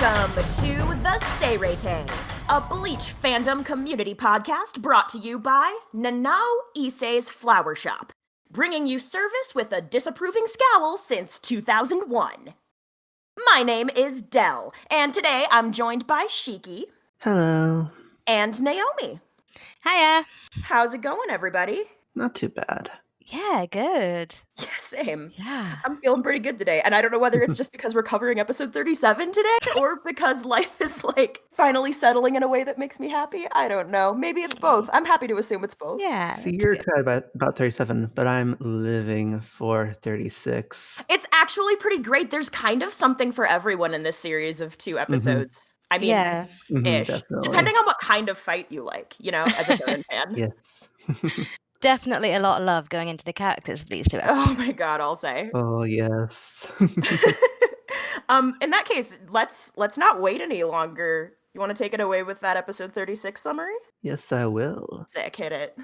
Welcome to TheSeireitei, a Bleach fandom community podcast brought to you by Nanao Issei's Flower Shop, bringing you service with a disapproving scowl since 2001. My name is Del, and today I'm joined by Shiki. Hello. And Naomi. Hiya. How's it going, everybody? Not too bad. Yeah, good. Yeah, same. Yeah. I'm feeling pretty good today, and I don't know whether it's just because we're covering episode 37 today, or because life is, finally settling in a way that makes me happy. I don't know. Maybe it's both. I'm happy to assume it's both. Yeah. See, you're excited about 37, but I'm living for 36. It's actually pretty great. There's kind of something for everyone in this series of 2 episodes. I mean, yeah. ish. Definitely. Depending on what kind of fight you like, as a shonen fan. Yes. Definitely a lot of love going into the characters of these two episodes. Oh my god, I'll say. Oh, yes. In that case, let's not wait any longer. You want to take it away with that episode 36 summary? Yes, I will. Sick, hit it.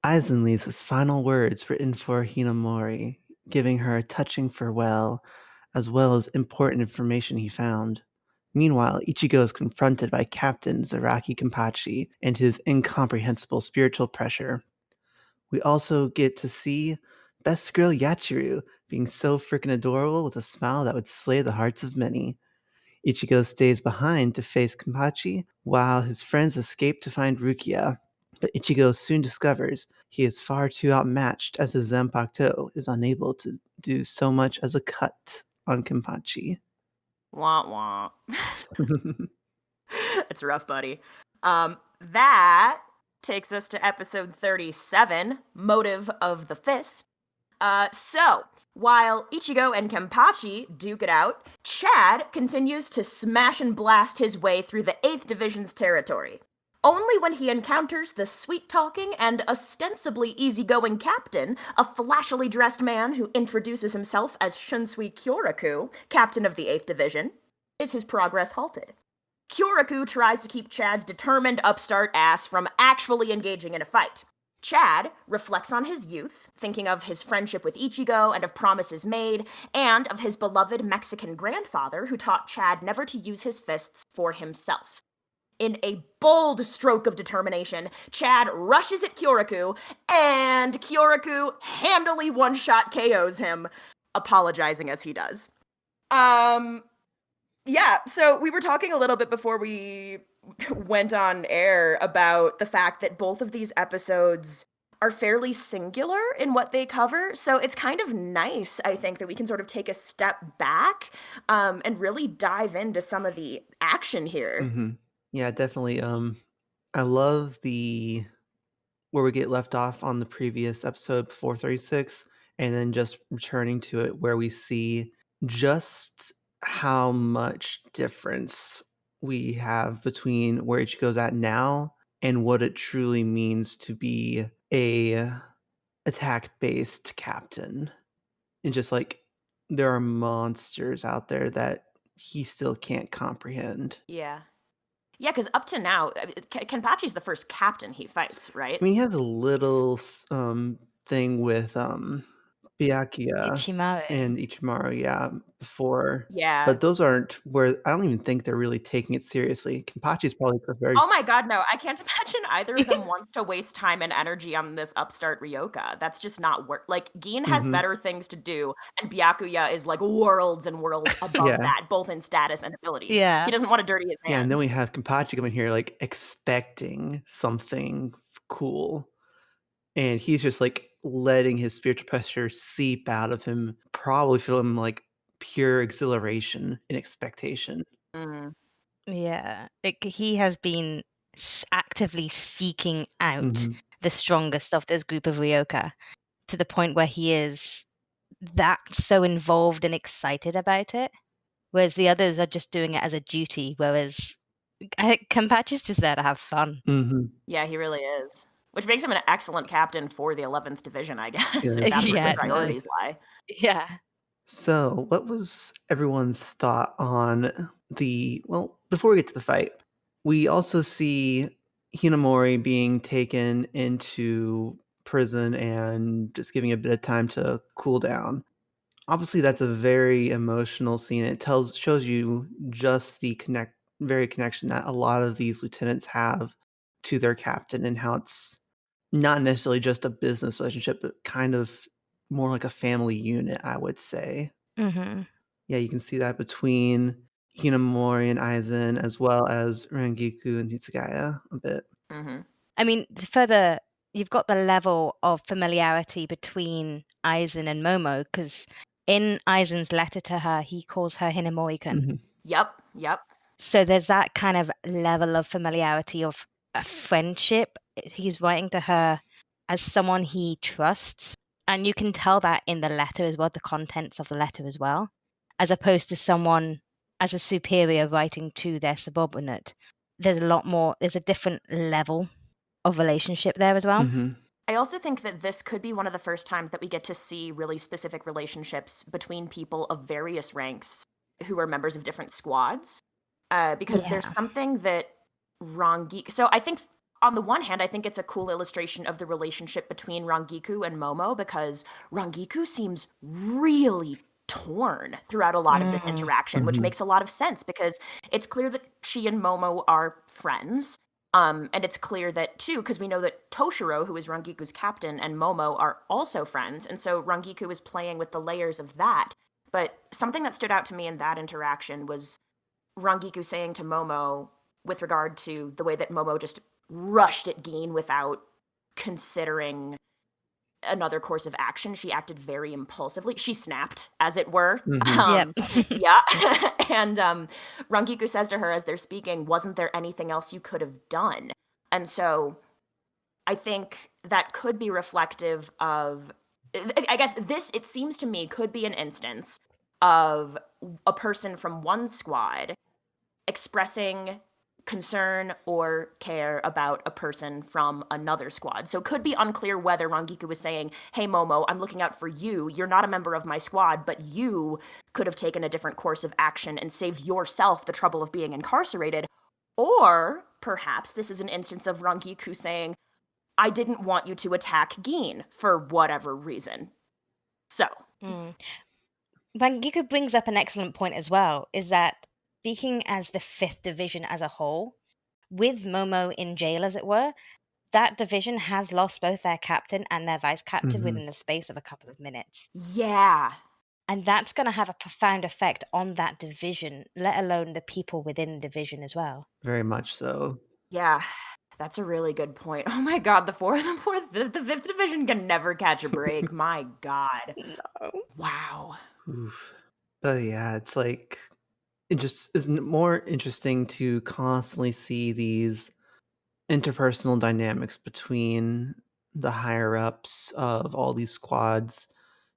Aizen leaves his final words written for Hinamori, giving her a touching farewell, as well as important information he found. Meanwhile, Ichigo is confronted by Captain Zaraki Kenpachi and his incomprehensible spiritual pressure. We also get to see Best Girl Yachiru being so freaking adorable with a smile that would slay the hearts of many. Ichigo stays behind to face Kenpachi while his friends escape to find Rukia. But Ichigo soon discovers he is far too outmatched as his Zanpakuto is unable to do so much as a cut on Kenpachi. Wah wah. It's rough, buddy. That takes us to episode 37, Motive of the Fist. So, while Ichigo and Kenpachi duke it out, Chad continues to smash and blast his way through the 8th Division's territory. Only when he encounters the sweet-talking and ostensibly easygoing captain, a flashily dressed man who introduces himself as Shunsui Kyouraku, captain of the 8th Division, is his progress halted. Kyouraku tries to keep Chad's determined upstart ass from actually engaging in a fight. Chad reflects on his youth, thinking of his friendship with Ichigo and of promises made, and of his beloved Mexican grandfather who taught Chad never to use his fists for himself. In a bold stroke of determination, Chad rushes at Kyouraku, and Kyouraku handily one-shot KOs him, apologizing as he does. Yeah, so we were talking a little bit before we went on air about the fact that both of these episodes are fairly singular in what they cover, so it's kind of nice, I think, that we can sort of take a step back and really dive into some of the action here. Mm-hmm. Yeah, definitely. I love where we get left off on the previous episode 436, and then just returning to it where we see just how much difference we have between where Ichigo's at now and what it truly means to be a attack-based captain. And just there are monsters out there that he still can't comprehend. Yeah. Yeah, because up to now, Kenpachi's the first captain he fights, right? I mean, he has a little thing with Byakuya Ichimaru. and Ichimaru, yeah, before. Yeah. But those aren't where I don't even think they're really taking it seriously. Kenpachi's probably the very. Oh my god, no. I can't imagine either of them wants to waste time and energy on this upstart Ryoka. That's just not work. Gin has better things to do, and Byakuya is worlds and worlds above that, both in status and ability. Yeah. He doesn't want to dirty his hands. Yeah, and then we have Kenpachi coming here expecting something cool. And he's just letting his spiritual pressure seep out of him, probably feeling pure exhilaration and expectation. Mm-hmm. Yeah. He has been actively seeking out the strongest of this group of Ryoka to the point where he is that so involved and excited about it, whereas the others are just doing it as a duty, whereas Kenpachi's just there to have fun. Mm-hmm. Yeah, he really is. Which makes him an excellent captain for the 11th Division, I guess, Yeah. if that's where Yeah, the priorities lie. Yeah. So, what was everyone's thought on before we get to the fight, we also see Hinamori being taken into prison and just giving a bit of time to cool down. Obviously, that's a very emotional scene. It shows you just the very connection that a lot of these lieutenants have to their captain, and how it's not necessarily just a business relationship, but kind of more like a family unit, I would say. Mm-hmm. Yeah, you can see that between Hinamori and Aizen, as well as Rangiku and Hitsugaya a bit. Mm-hmm. I mean, you've got the level of familiarity between Aizen and Momo, because in Aizen's letter to her, he calls her Hinamori-kun. Mhm. Yep. So there's that kind of level of familiarity of a friendship. He's writing to her as someone he trusts. And you can tell that in the letter as well, the contents of the letter as well, as opposed to someone as a superior writing to their subordinate. There's a different level of relationship there as well. Mhm. I also think that this could be one of the first times that we get to see really specific relationships between people of various ranks who are members of different squads. Because there's Yeah. something that Rangiku. So I think, on the one hand, I think it's a cool illustration of the relationship between Rangiku and Momo, because Rangiku seems really torn throughout a lot of this interaction, which Mhm. makes a lot of sense because it's clear that she and Momo are friends. And it's clear that, too, because we know that Toshiro, who is Rangiku's captain, and Momo are also friends. And so Rangiku is playing with the layers of that. But something that stood out to me in that interaction was Rangiku saying to Momo, with regard to the way that Momo just rushed at Gin without considering another course of action. She acted very impulsively. She snapped, as it were. Mhm. Yep. Yeah. And Rangiku says to her as they're speaking, wasn't there anything else you could have done? And so I think that could be reflective of, I guess this, it seems to me, could be an instance of a person from one squad expressing concern or care about a person from another squad. So it could be unclear whether Rangiku was saying, hey Momo, I'm looking out for you. You're not a member of my squad, but you could have taken a different course of action and saved yourself the trouble of being incarcerated. Or perhaps this is an instance of Rangiku saying, I didn't want you to attack Gin for whatever reason. So. Rangiku brings up an excellent point as well, is that speaking as the 5th division as a whole, with Momo in jail, as it were, that division has lost both their captain and their vice captain Mhm. within the space of a couple of minutes. Yeah. And that's going to have a profound effect on that division, let alone the people within the division as well. Very much so. Yeah, that's a really good point. Oh my god, the fifth division can never catch a break. My god. No. Wow. Oof. But yeah, it's like it just is more interesting to constantly see these interpersonal dynamics between the higher ups of all these squads,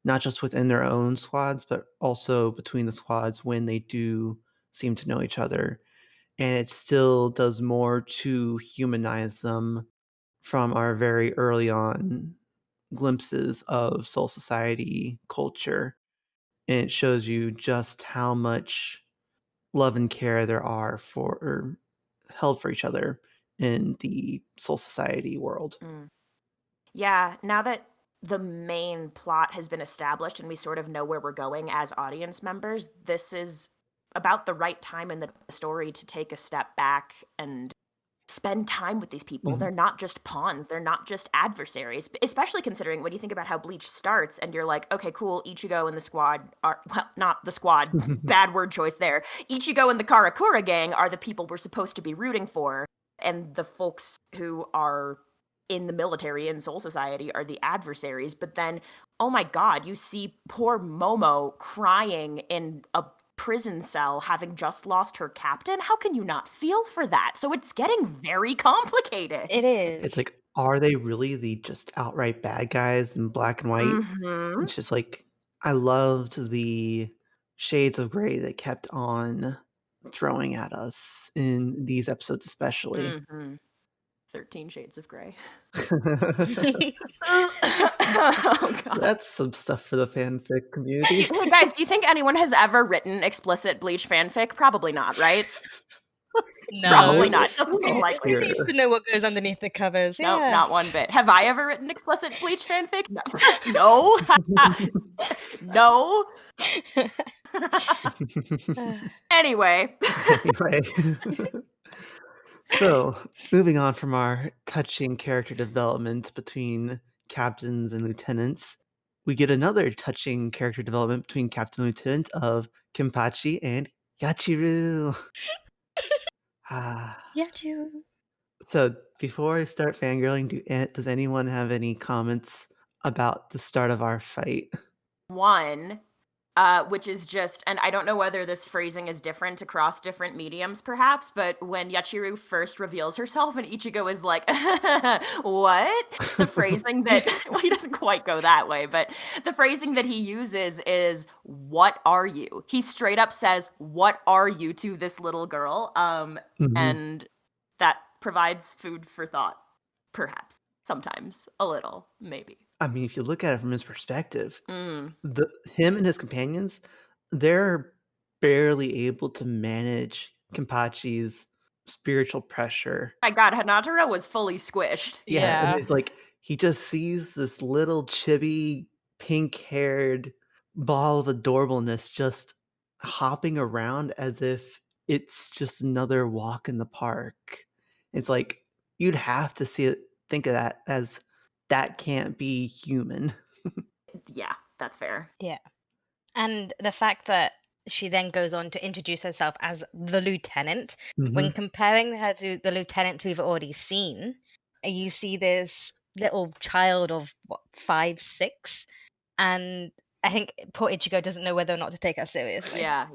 not just within their own squads, but also between the squads when they do seem to know each other. And it still does more to humanize them from our very early on glimpses of Soul Society culture. And it shows you just how much love and care there are for or held for each other in the Soul Society world. Yeah, now that the main plot has been established and we sort of know where we're going as audience members, this is about the right time in the story to take a step back and spend time with these people. Mhm. They're not just pawns, they're not just adversaries, especially considering when you think about how Bleach starts and you're like, okay, cool, Ichigo and the squad are, well, not the squad, bad word choice there. Ichigo and the Karakura gang are the people we're supposed to be rooting for, and the folks who are in the military and Soul Society are the adversaries. But then, oh my god, you see poor Momo crying in a prison cell having just lost her captain. How can you not feel for that? So it's getting very complicated. It is. It's like, are they really the just outright bad guys in black and white? Mm-hmm. It's just like, I loved the shades of gray that kept on throwing at us in these episodes, especially. Mm-hmm. 13 Shades of Grey. Oh god. That's some stuff for the fanfic community. Hey guys, do you think anyone has ever written explicit Bleach fanfic? Probably not, right? Probably No. not. Doesn't seem Well, likely. Who needs to know what goes underneath the covers? No, Yeah. not one bit. Have I ever written explicit Bleach fanfic? No. No. No. Anyway. Anyway. So, moving on from our touching character development between captains and lieutenants, we get another touching character development between captain and lieutenant of Kenpachi and Yachiru. Ah. Yachiru. So, before I start fangirling, does anyone have any comments about the start of our fight? One, which is just, and I don't know whether this phrasing is different across different mediums, perhaps, but when Yachiru first reveals herself and Ichigo is like, what? The phrasing that, well, he doesn't quite go that way, but the phrasing that he uses is, what are you? He straight up says, what are you to this little girl? And that provides food for thought, perhaps, sometimes, a little, maybe. I mean, if you look at it from his perspective, Mm. him and his companions, they're barely able to manage Kenpachi's spiritual pressure. My God, Hinata was fully squished. Yeah, and Yeah. it's like he just sees this little chibi, pink-haired ball of adorableness just hopping around as if it's just another walk in the park. It's like you'd have to think of that as that can't be human. Yeah, that's fair. Yeah. And the fact that she then goes on to introduce herself as the lieutenant, when Mhm. comparing her to the lieutenant we've already seen, you see this little child of what, 5, 6, and I think poor Ichigo doesn't know whether or not to take her seriously. Yeah.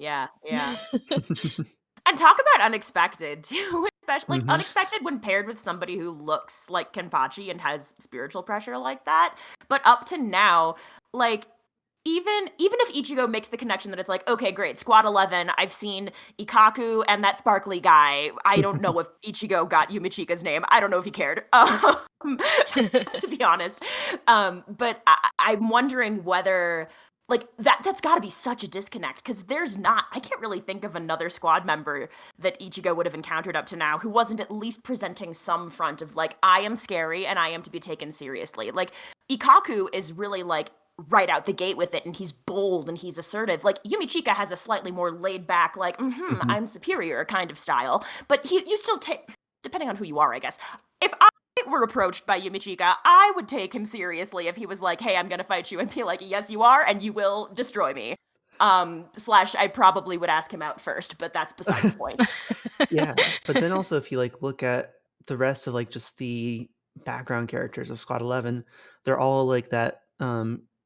And talk about unexpected too, especially like Mhm. unexpected when paired with somebody who looks like Kenpachi and has spiritual pressure like that. But up to now, like even if Ichigo makes the connection that it's like, okay, great, Squad 11, I've seen Ikaku and that sparkly guy. I don't know if Ichigo got Yumichika's name. I don't know if he cared, to be honest. But I'm wondering whether like that's got to be such a disconnect because I can't really think of another squad member that Ichigo would have encountered up to now who wasn't at least presenting some front of like, I am scary and I am to be taken seriously. Like Ikaku is really like right out the gate with it and he's bold and he's assertive. Like Yumichika has a slightly more laid back like I'm superior kind of style, but you still take, depending on who you are, I guess. If I were approached by Yumichika, I would take him seriously if he was like, hey, I'm gonna fight you, and be like, yes you are and you will destroy me. Slash I probably would ask him out first, but that's beside the point. Yeah, but then also if you, like, look at the rest of, like, just the background characters of Squad 11, they're all like that,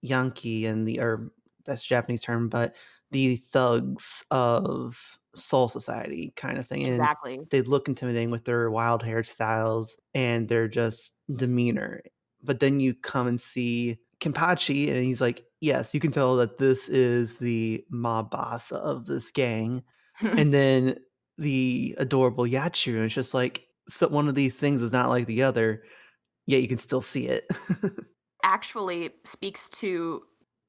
Yankee and or that's a Japanese term, but the thugs of Soul Society kind of thing, and Exactly. they look intimidating with their wild hairstyles and their just demeanor. But then you come and see Kenpachi, and he's like, yes, you can tell that this is the mob boss of this gang. And then the adorable Yachiru, it's just like, so one of these things is not like the other, yet you can still see it. Actually speaks to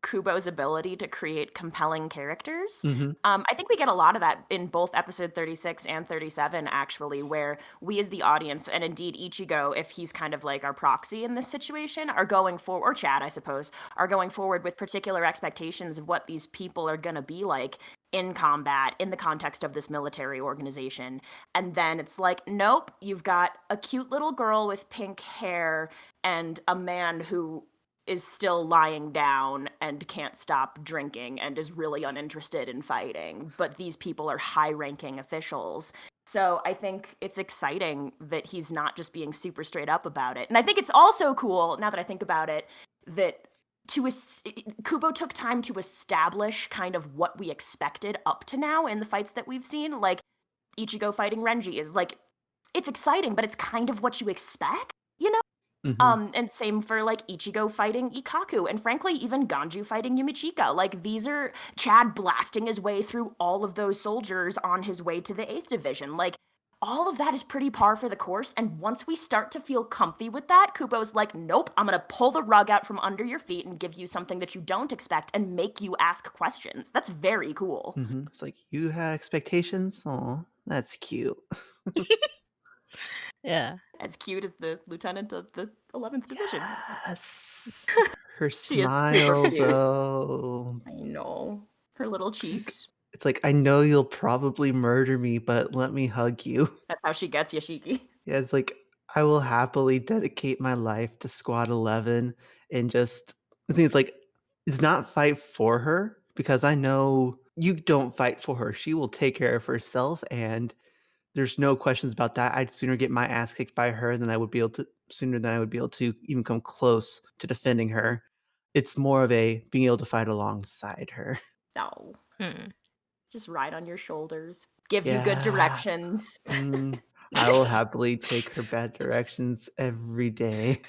Kubo's ability to create compelling characters. Mhm. I think we get a lot of that in both episode 36 and 37, actually, where we as the audience, and indeed Ichigo, if he's kind of like our proxy in this situation, are going forward, or Chad, I suppose, are going forward with particular expectations of what these people are going to be like in combat in the context of this military organization. And then it's like, nope, you've got a cute little girl with pink hair and a man who is still lying down and can't stop drinking and is really uninterested in fighting. But these people are high-ranking officials. So I think it's exciting that he's not just being super straight up about it. And I think it's also cool, now that I think about it, that Kubo took time to establish kind of what we expected up to now in the fights that we've seen. Like, Ichigo fighting Renji is like, it's exciting, but it's kind of what you expect, you know? Mhm. And same for like Ichigo fighting Ikaku, and frankly, even Ganju fighting Yumichika. Like, these are Chad blasting his way through all of those soldiers on his way to the 8th Division. Like, all of that is pretty par for the course, and once we start to feel comfy with that, Kubo's like, nope, I'm gonna pull the rug out from under your feet and give you something that you don't expect and make you ask questions. That's very cool. Mhm. It's like, "You had expectations? Aw." That's cute. Yeah. As cute as the lieutenant of the 11th Division. Yes. Her She is super smile, cute. though. I know. Her little cheeks. It's like, I know you'll probably murder me, but let me hug you. That's how she gets Shiki. Yeah, it's like, I will happily dedicate my life to Squad 11 and just the thing is, like, it's not fight for her because I know you don't fight for her. She will take care of herself, and there's no questions about that. I'd sooner get my ass kicked by her than I would be able to sooner than I would be able to even come close to defending her. It's more of a being able to fight alongside her. No. Mm. Just ride on your shoulders. Give you good Yeah. directions. I will happily take her bad directions every day,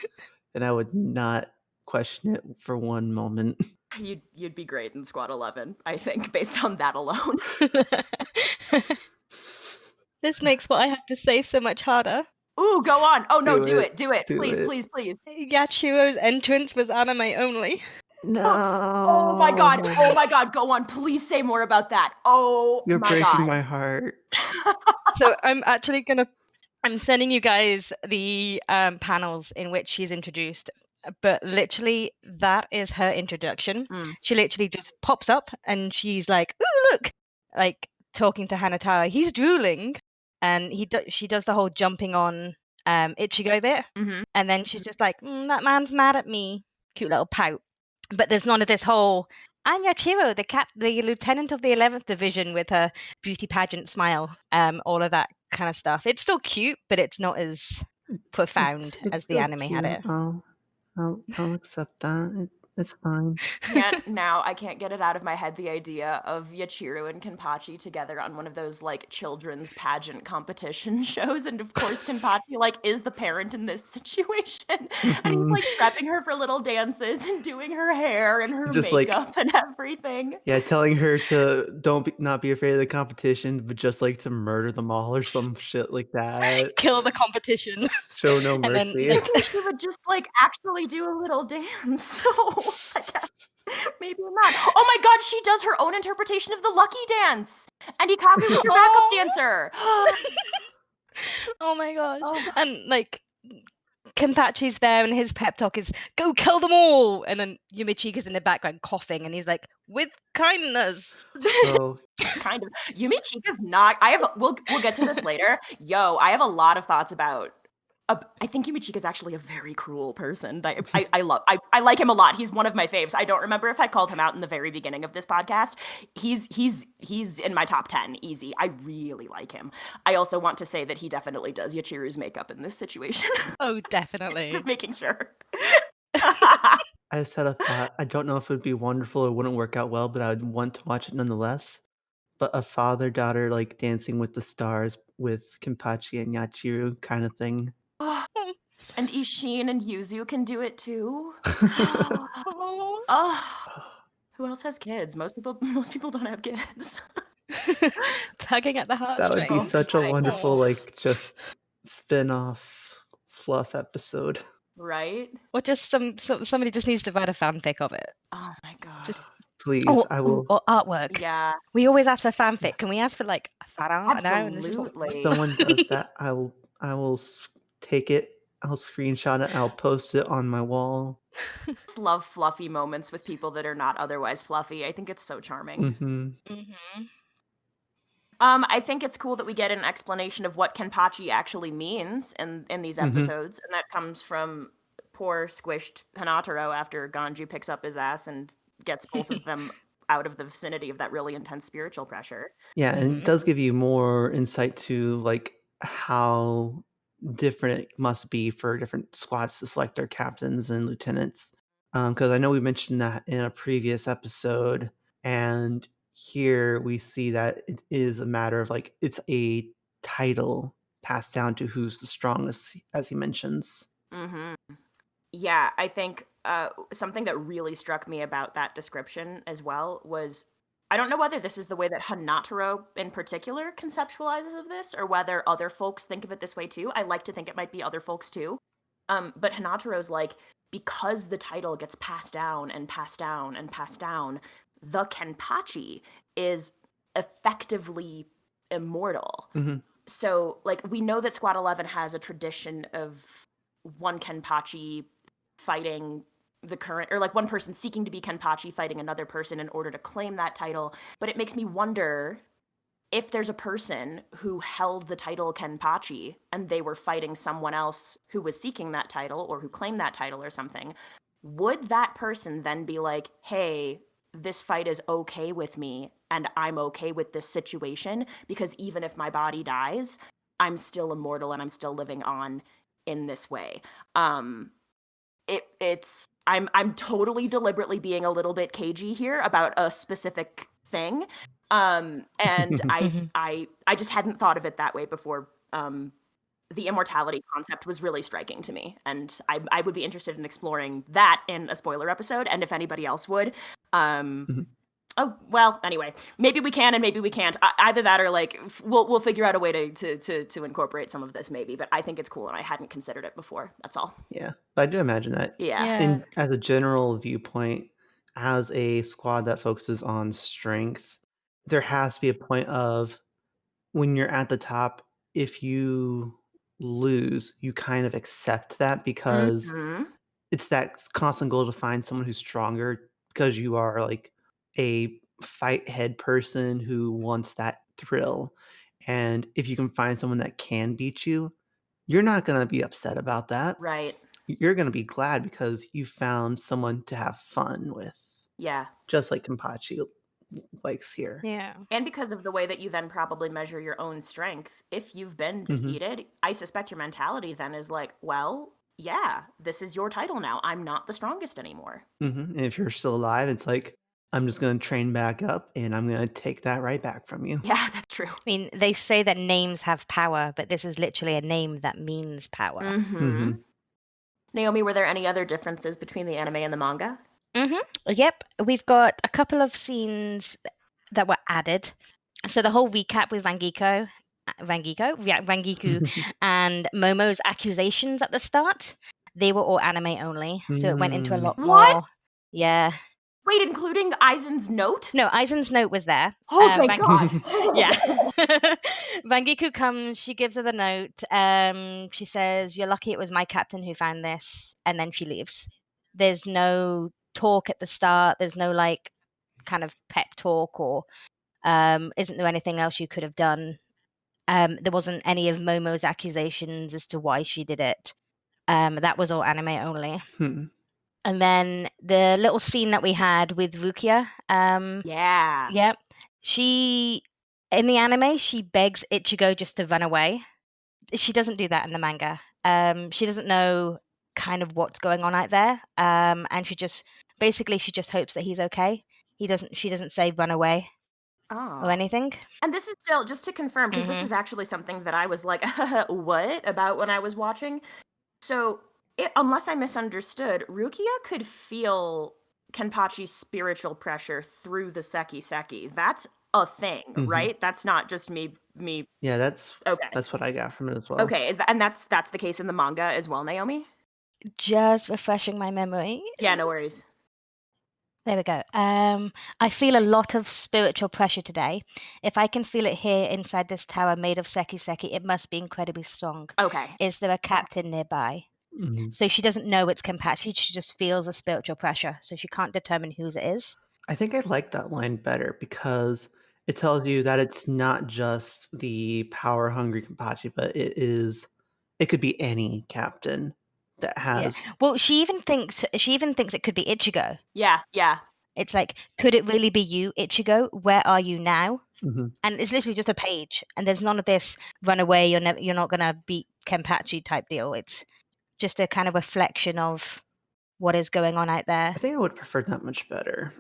and I would not question it for one moment. You'd be great in Squad 11, I think, based on that alone. This makes what I have to say so much harder. Ooh, go on. Oh no, do it. it. Do Please, it. please, please. Yachiro's entrance was anime only. No. Oh my god, go on. Please say more about that. Oh You're my breaking god. my heart. So I'm sending you guys the panels in which she's introduced, but literally that is her introduction. She literally just pops up and she's like, "Ooh, look!" like talking to Hanatara. He's drooling, and she does the whole jumping on Ichigo bit, and then she's just like, "That man's mad at me." Cute little pout. But there's none of this whole I'm Yachiro, the lieutenant of the 11th Division with her beauty pageant smile, all of that kind of stuff. It's still cute, but it's not as profound It's as the still anime had it. cute. I'll accept that. It's fine. I can't get it out of my head, the idea of Yachiro and Kenpachi together on one of those like children's pageant competition shows, and of course Kenpachi like is the parent in this situation, and he's like prepping her for little dances and doing her hair and her Just, like- makeup and everything. Yeah, telling her to not be afraid of the competition, but just like to murder them all or some shit like that. Kill the competition. Show no And then, mercy. like, She would just like actually do a little dance. So I guess maybe not. Oh my god, she does her own interpretation of the Lucky Dance, and Ikaku was her backup dancer. Oh my gosh. Oh. And like Kenpachi's there and his pep talk is go kill them all, and then Yumichika's in the background coughing and he's like, with kindness. So Kind of. Yumichika's not. We'll get to this later. I have a lot of thoughts about. I think Yumichika's actually a very cruel person. I like him a lot. He's one of my faves. I don't remember if I called him out in the very beginning of this podcast. He's in my top 10, easy. I really like him. I also want to say that he definitely does Yachiru's makeup in this situation. Oh, definitely. Just making sure. I just had a thought. I don't know if it would be wonderful or wouldn't work out well, but I would want to watch it nonetheless. But a father-daughter like Dancing with the Stars with Kenpachi and Yachiru kind of thing. And Ishin and Yuzu can do it too. Who else has kids? Most people don't have kids. Tugging at the That would be heartstrings. such a I wonderful, know. like, just spin-off fluff episode. Right? Or just somebody just needs to write a fanfic of it. Oh my god. Just Please, I will. Or artwork. Yeah. We always ask for fanfic. Can we ask for like a fan art now? And this is what Absolutely. If someone does that, I will take it. I'll screenshot it. I'll post it on my wall. I just love fluffy moments with people that are not otherwise fluffy. I think it's so charming. Mm-hmm. I think it's cool that we get an explanation of what Kenpachi actually means in these episodes, and that comes from poor squished Hanataro after Ganju picks up his ass and gets both of them out of the vicinity of that really intense spiritual pressure. Yeah, and it does give you more insight to like how different it must be for different squads to select their captains and lieutenants. Because I know we mentioned that in a previous episode, and here we see that it is a matter of like it's a title passed down to who's the strongest, as he mentions. Yeah, I think something that really struck me about that description as well was I don't know whether this is the way that Hanataro in particular conceptualizes of this or whether other folks think of it this way too. I like to think it might be other folks too. But Hanataro's like, because the title gets passed down and passed down and passed down, the Kenpachi is effectively immortal. Mhm. So, like, we know that Squad 11 has a tradition of one Kenpachi fighting the current, or like one person seeking to be Kenpachi fighting another person in order to claim that title. But it makes me wonder if there's a person who held the title Kenpachi and they were fighting someone else who was seeking that title or who claimed that title or something, would that person then be like, hey, this fight is okay with me and I'm okay with this situation because even if my body dies, I'm still immortal and I'm still living on in this way. I'm totally deliberately being a little bit cagey here about a specific thing. And I just hadn't thought of it that way before. The immortality concept was really striking to me, and I would be interested in exploring that in a spoiler episode, and if anybody else would. Mhm. Oh well, anyway, maybe we can and maybe we can't. Either that or like we'll figure out a way to incorporate some of this maybe. But I think it's cool, and I hadn't considered it before. That's all. Yeah, but I do imagine that Yeah. Yeah. as a general viewpoint, as a squad that focuses on strength, there has to be a point of when you're at the top, if you lose, you kind of accept that because Mm-hmm. it's that constant goal to find someone who's stronger because you are like a fight head person who wants that thrill. And if you can find someone that can beat you, you're not going to be upset about that. Right. You're going to be glad because you found someone to have fun with, Yeah. just like Kenpachi likes here. Yeah. And because of the way that you then probably measure your own strength, if you've been defeated, I suspect your mentality then is like, well, yeah, this is your title now. I'm not the strongest anymore. And if you're still alive, it's like, I'm just going to train back up and I'm going to take that right back from you. Yeah, that's true. I mean, they say that names have power, but this is literally a name that means power. Mm-hmm. Naomi, were there any other differences between the anime and the manga? Yep, we've got a couple of scenes that were added. So the whole recap with Rangiku and Momo's accusations at the start, they were all anime only. So it went into a lot What? more. Yeah. Wait, including Aizen's note? No, Aizen's note was there. Oh, thank God. Yeah. Rangiku comes, she gives her the note. She says, "You're lucky it was my captain who found this," and then she leaves. There's no talk at the start. There's no like kind of pep talk or isn't there anything else you could have done? There wasn't any of Momo's accusations as to why she did it. That was all anime only. And then the little scene that we had with Rukia, Yeah. yeah, she in the anime she begs Ichigo just to run away. She doesn't do that in the manga. She doesn't know kind of what's going on out there, and she just hopes that he's okay. She doesn't say run away or anything. And this is still, just to confirm, because this is actually something that I was like, what about when I was watching? So, unless I misunderstood, Rukia could feel Kenpachi's spiritual pressure through the Seki. That's a thing, right? That's not just me. Yeah, that's Okay. That's what I got from it as well. Okay, that's the case in the manga as well, Naomi? Just refreshing my memory. Yeah, no worries. There we go. I feel a lot of spiritual pressure today. If I can feel it here inside this tower made of Seki, it must be incredibly strong. Okay. Is there a captain nearby? So she doesn't know it's Kenpachi. She just feels a spiritual pressure. So she can't determine whose it is. I think I like that line better because it tells you that it's not just the power hungry Kenpachi, but it could be any captain that has. Yeah. Well, she even thinks it could be Ichigo. Yeah. It's like, could it really be you, Ichigo? Where are you now? Mhm. And it's literally just a page, and there's none of this run away. You're not gonna beat Kenpachi type deal. It's just a kind of reflection of what is going on out there. I think I would prefer that much better.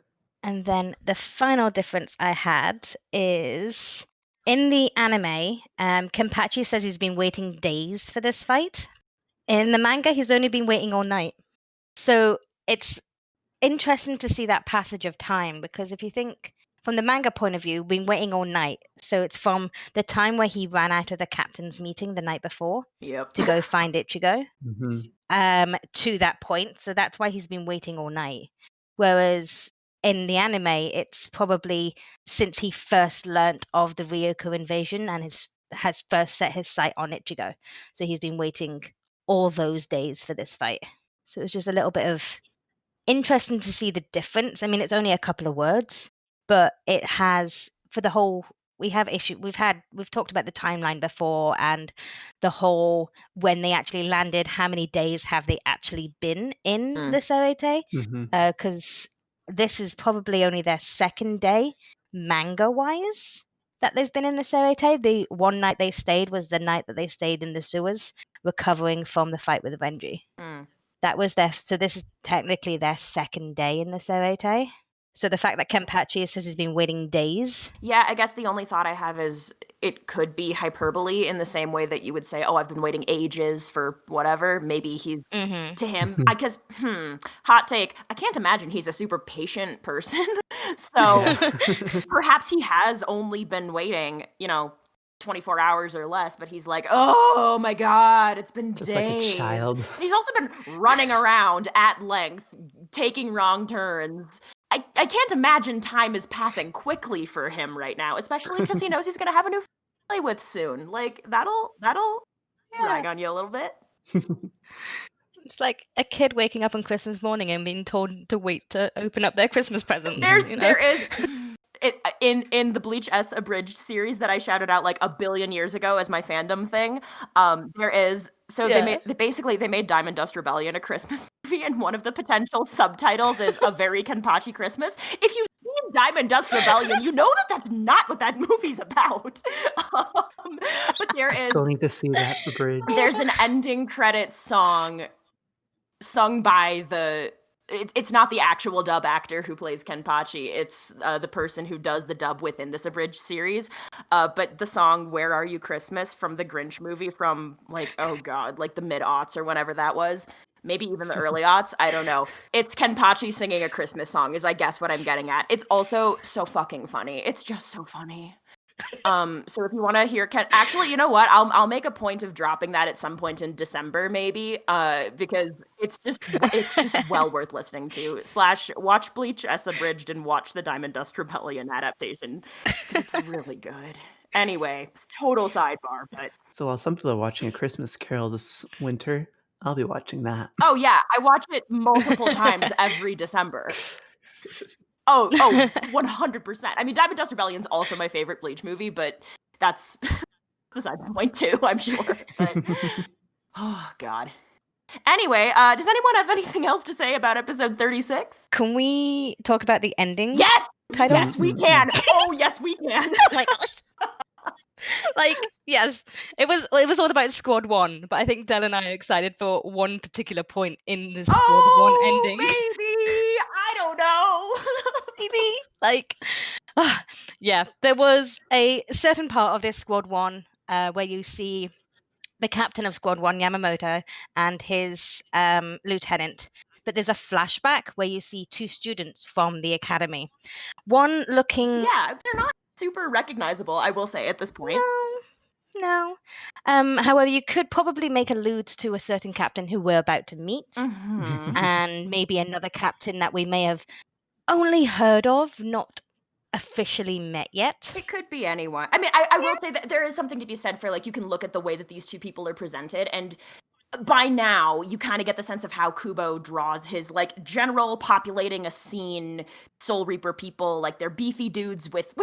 And then the final difference I had is in the anime, Kenpachi says he's been waiting days for this fight. In the manga, he's only been waiting all night. So it's interesting to see that passage of time, because if you think from the manga point of view, been waiting all night. So it's from the time where he ran out of the captain's meeting the night before to go find Ichigo to that point. So that's why he's been waiting all night. Whereas in the anime, it's probably since he first learnt of the Ryoko invasion and has first set his sight on Ichigo. So he's been waiting all those days for this fight. So it was just a little bit of interesting to see the difference. I mean, it's only a couple of words, but it has for the whole. We've talked about the timeline before and the whole when they actually landed, how many days have they actually been in the Seireitei? Because this is probably only their second day manga-wise that they've been in the Seireitei. The one night they stayed was the night that they stayed in the sewers, recovering from the fight with Renji. That was so this is technically their second day in the Seireitei. So the fact that Kenpachi says he's been waiting days. Yeah, I guess the only thought I have is it could be hyperbole in the same way that you would say, oh, I've been waiting ages for whatever. Maybe he's, to him, because, hot take, I can't imagine he's a super patient person. So perhaps he has only been waiting, 24 hours or less, but he's like, oh my God, it's been Just days. like a child. And he's also been running around at length, taking wrong turns. I can't imagine time is passing quickly for him right now, especially because he knows he's gonna have a new to play with soon. Like that'll drag on you a little bit. It's like a kid waking up on Christmas morning and being told to wait to open up their Christmas presents. There is in the Bleach S abridged series that I shouted out like a billion years ago as my fandom thing. There is they made Diamond Dust Rebellion a Christmas movie, and one of the potential subtitles is A Very Kenpachi Christmas. If you've seen Diamond Dust Rebellion, you know that that's not what that movie's about. But there is. Still need to see that bridge. There's an ending credits song sung by it's not the actual dub actor who plays Kenpachi. It's the person who does the dub within this abridged series. But the song "Where Are You Christmas" from the Grinch movie from like the mid-aughts or whenever that was. Maybe even the early aughts. I don't know. It's Kenpachi singing a Christmas song is I guess what I'm getting at. It's also so fucking funny. It's just so funny. So if you want to hear actually, you know what? I'll make a point of dropping that at some point in December, maybe, because it's just well worth listening to. / watch Bleach S abridged and watch the Diamond Dust Rebellion adaptation. It's really good. Anyway, it's total sidebar, but so while some people are watching A Christmas Carol this winter, I'll be watching that. Oh yeah, I watch it multiple times every December. Oh, 100%. I mean, Diamond Dust Rebellion's also my favorite Bleach movie, but that's beside the point too, I'm sure. But, oh, God. Anyway, does anyone have anything else to say about episode 36? Can we talk about the ending? Yes! Title? Yes, we can! Oh, yes, we can! Oh my gosh. Like, yes, it was all about Squad 1, but I think Del and I are excited for one particular point in the Squad 1 ending. Maybe! I don't know! Maybe! Like, yeah, there was a certain part of this Squad 1 where you see the captain of Squad 1, Yamamoto, and his lieutenant. But there's a flashback where you see 2 students from the academy. One looking... Yeah, they're not super recognizable, I will say, at this point. No. However, you could probably make alludes to a certain captain who we're about to meet, and maybe another captain that we may have only heard of, not officially met yet. It could be anyone. I mean, I will say that there is something to be said for, like, you can look at the way that these 2 people are presented, and by now, you kind of get the sense of how Kubo draws his, like, general populating a scene Soul Reaper people. Like, they're beefy dudes with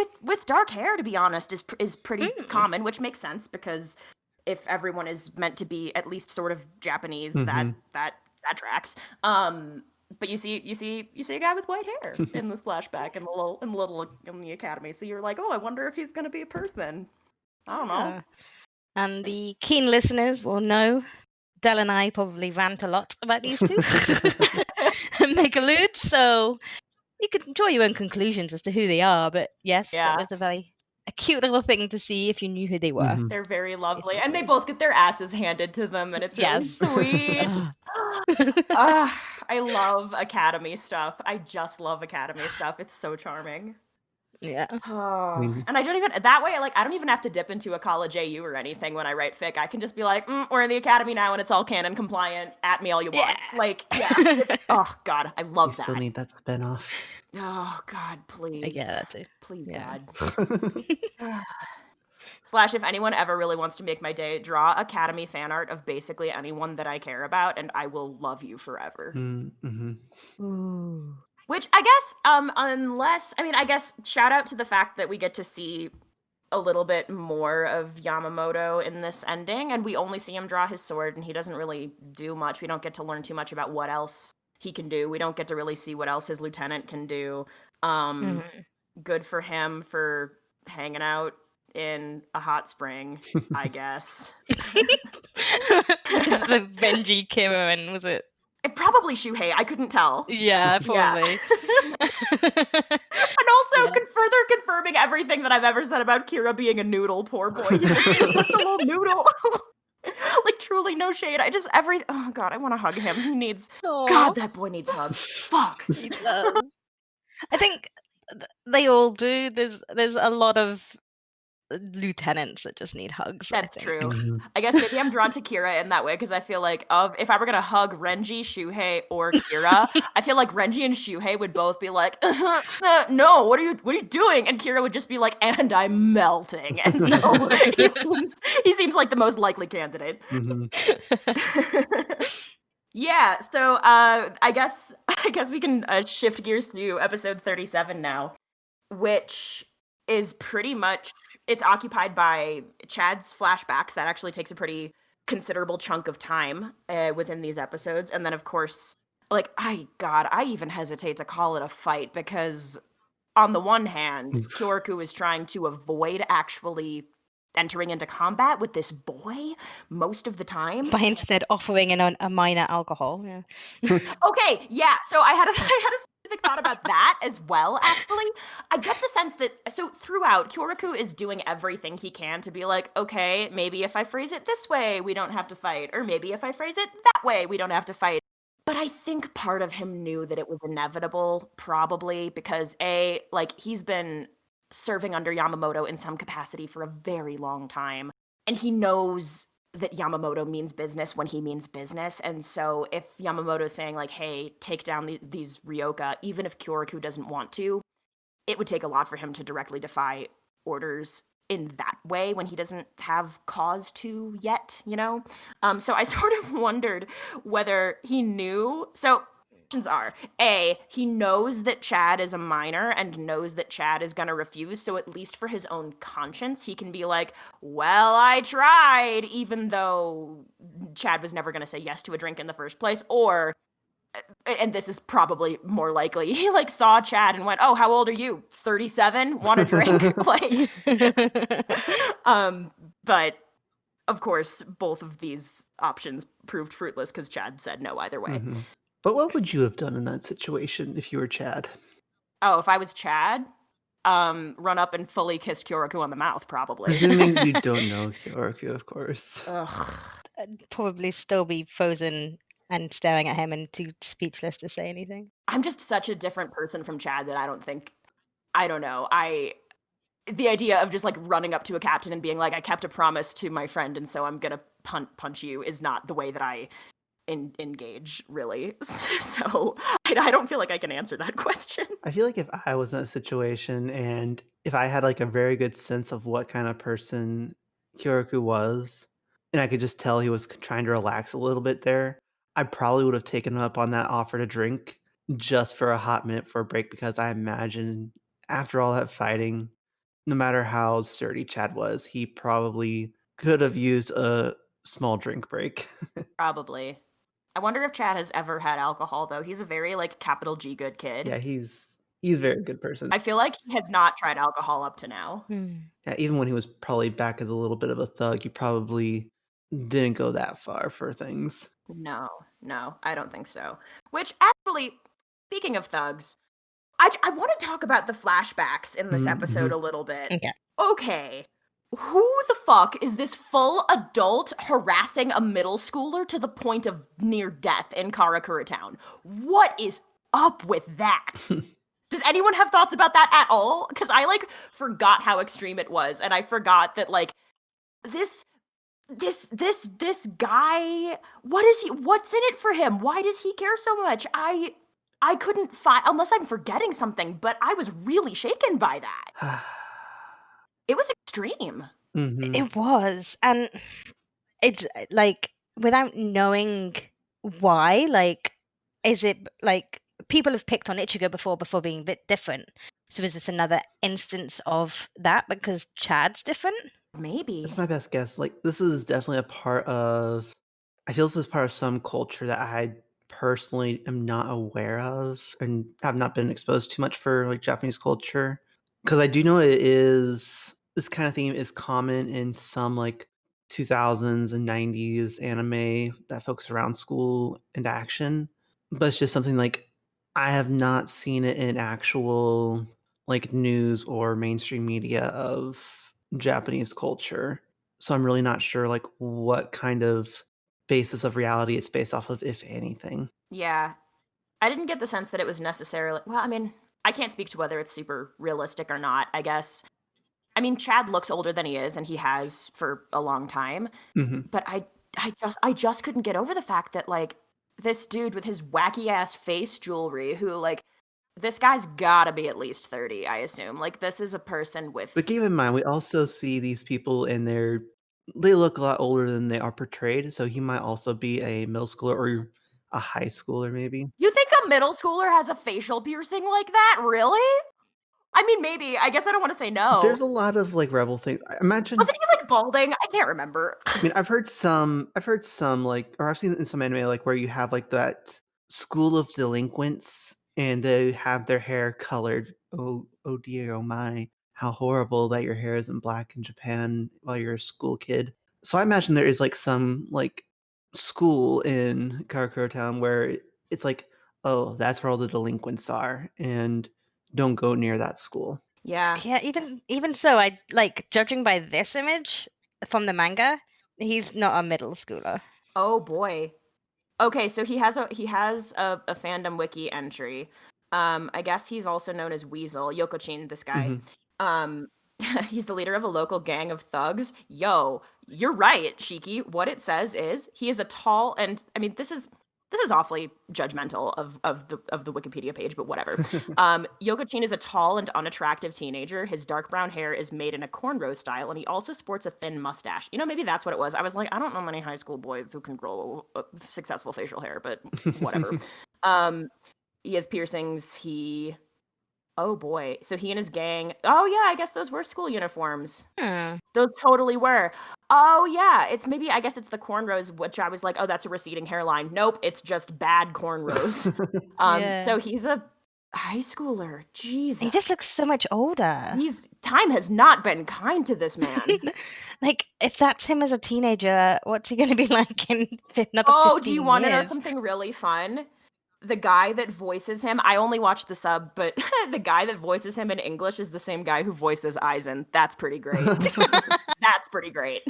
dark hair, to be honest, is pretty common, which makes sense, because if everyone is meant to be at least sort of Japanese, that tracks. But you see a guy with white hair in this flashback in the academy. So you're like, oh, I wonder if he's gonna be a person. I don't know. And the keen listeners will know Del and I probably rant a lot about these 2 and make alludes, so you can draw your own conclusions as to who they are. But yes, that was a cute little thing to see if you knew who they were. They're very lovely, and they both get their asses handed to them, and it's really sweet. I love Academy stuff. I just love Academy stuff. It's so charming. Yeah. Oh, and I don't even that way. Like, I don't even have to dip into a college AU or anything when I write fic. I can just be like, we're in the academy now, and it's all canon compliant. At me all you want. Yeah. Like, yeah. It's, oh God, I You love still that. need that spinoff. Oh God, I please, get that too. please, Yeah. God. Slash, if anyone ever really wants to make my day, draw Academy fan art of basically anyone that I care about, and I will love you forever. Mm-hmm. Ooh. Which I guess, unless, I mean, I guess shout out to the fact that we get to see a little bit more of Yamamoto in this ending, and we only see him draw his sword, and he doesn't really do much. We don't get to learn too much about what else he can do. We don't get to really see what else his lieutenant can do. Good for him for hanging out in a hot spring, I guess. The Benji Kira and was it? Probably Shuhei. I couldn't tell. Yeah, probably. And also further confirming everything that I've ever said about Kira being a noodle. Poor boy. He's such a little noodle. Like, truly no shade. Oh God, I want to hug him. He needs, God, that boy needs hugs. Fuck. He does. I think they all do. There's a lot of lieutenants that just need hugs. That's I think. true. Mm-hmm. I guess maybe I'm drawn to Kira in that way because I feel like if I were gonna hug Renji, Shuhei, or Kira, I feel like Renji and Shuhei would both be like, "No, what are you doing?" And Kira would just be like, "And I'm melting." And so he seems like the most likely candidate. Mm-hmm. Yeah. So I guess we can shift gears to episode 37 now, which is pretty much, it's occupied by Chad's flashbacks. That actually takes a pretty considerable chunk of time within these episodes. And then, of course, like, I even hesitate to call it a fight because on the one hand, Kyouraku is trying to avoid actually entering into combat with this boy most of the time. By instead offering a minor alcohol. Yeah. Okay, yeah. So I had a specific thought about that as well, actually. I get the sense that, so throughout, Kyouraku is doing everything he can to be like, okay, maybe if I phrase it this way, we don't have to fight. Or maybe if I phrase it that way, we don't have to fight. But I think part of him knew that it was inevitable, probably, because he's been serving under Yamamoto in some capacity for a very long time. And he knows that Yamamoto means business when he means business. And so if Yamamoto's saying, like, hey, take down these Ryoka, even if Kyouraku doesn't want to, it would take a lot for him to directly defy orders in that way when he doesn't have cause to yet, you know? So I sort of wondered whether he knew. So options are, A, he knows that Chad is a minor and knows that Chad is going to refuse, so at least for his own conscience, he can be like, well, I tried, even though Chad was never going to say yes to a drink in the first place. Or, and this is probably more likely, he like saw Chad and went, oh, how old are you? 37? Want a drink? Like, but of course, both of these options proved fruitless because Chad said no either way. Mm-hmm. But what would you have done in that situation if you were Chad? Oh, if I was Chad, run up and fully kiss Kyouraku on the mouth, probably. Presuming you don't know Kyouraku, of course. Ugh. I'd probably still be frozen and staring at him and too speechless to say anything. I'm just such a different person from Chad that I don't know. The idea of just like running up to a captain and being like, I kept a promise to my friend and so I'm gonna punch you is not the way that I engage, really. So I don't feel like I can answer that question. I feel like if I was in a situation and if I had like a very good sense of what kind of person Kyouraku was, and I could just tell he was trying to relax a little bit there, I probably would have taken him up on that offer to drink just for a hot minute for a break, because I imagine after all that fighting, no matter how sturdy Chad was, he probably could have used a small drink break. Probably. I wonder if Chad has ever had alcohol, though. He's a very, like, capital G good kid. Yeah, he's a very good person. I feel like he has not tried alcohol up to now. Yeah, even when he was probably back as a little bit of a thug, he probably didn't go that far for things. No, I don't think so. Which, actually, speaking of thugs, I want to talk about the flashbacks in this episode a little bit. Okay. Who the fuck is this full adult harassing a middle schooler to the point of near death in Karakura Town? What is up with that? Does anyone have thoughts about that at all? Because I like forgot how extreme it was, and I forgot that like this guy, what's in it for him? Why does he care so much? I couldn't find, unless I'm forgetting something, but I was really shaken by that. It was extreme. It was, and it's like without knowing why, like, is it like people have picked on Ichigo before being a bit different? So is this another instance of that because Chad's different? Maybe. That's my best guess. Like, this is definitely a part of. I feel this is part of some culture that I personally am not aware of and have not been exposed too much for like Japanese culture. Because I do know this kind of theme is common in some like 2000s and 90s anime that focus around school and action. But it's just something like I have not seen it in actual like news or mainstream media of Japanese culture. So I'm really not sure like what kind of basis of reality it's based off of, if anything. Yeah. I didn't get the sense that it was necessarily, well, I mean, I can't speak to whether it's super realistic or not, I guess. I mean, Chad looks older than he is, and he has for a long time. But I just couldn't get over the fact that like this dude with his wacky ass face jewelry, who like this guy's gotta be at least 30, I assume. Like this is a person with. But keep in mind, we also see these people and they look a lot older than they are portrayed. So he might also be a middle schooler or a high schooler, maybe. You think a middle schooler has a facial piercing like that? Really? I mean, maybe. I guess I don't want to say no. There's a lot of like rebel things. I imagine. Wasn't he like balding? I can't remember. I mean, I've heard some like, or I've seen in some anime like where you have like that school of delinquents and they have their hair colored. Oh dear, oh my, how horrible that your hair isn't black in Japan while you're a school kid. So I imagine there is like some like school in Karakura Town where it's like, oh, that's where all the delinquents are, and don't go near that school. Yeah. Yeah, even so, I like judging by this image from the manga, he's not a middle schooler. Oh boy. Okay, so he has a fandom wiki entry. I guess he's also known as Weasel, Yokochin, this guy. He's the leader of a local gang of thugs. Yo, you're right, Shiki. What it says is he is a tall and I mean this is awfully judgmental of the Wikipedia page, but whatever. Yokochin is a tall and unattractive teenager. His dark brown hair is made in a cornrow style, and he also sports a thin mustache. You know, maybe that's what it was. I was like, I don't know many high school boys who can grow successful facial hair, but whatever. He has piercings. Oh boy. So he and his gang. Oh yeah, I guess those were school uniforms. Those totally were. Oh yeah, it's maybe, I guess it's the cornrows, which I was like, oh, that's a receding hairline. Nope, it's just bad cornrows. Yeah. So he's a high schooler. Jesus. He just looks so much older. Time has not been kind to this man. Like, if that's him as a teenager, what's he going to be like in another 15 Oh, do you want to know years? something really fun? The guy that voices him, I only watched the sub, but the guy that voices him in English is the same guy who voices Aizen. That's pretty great. That's pretty great.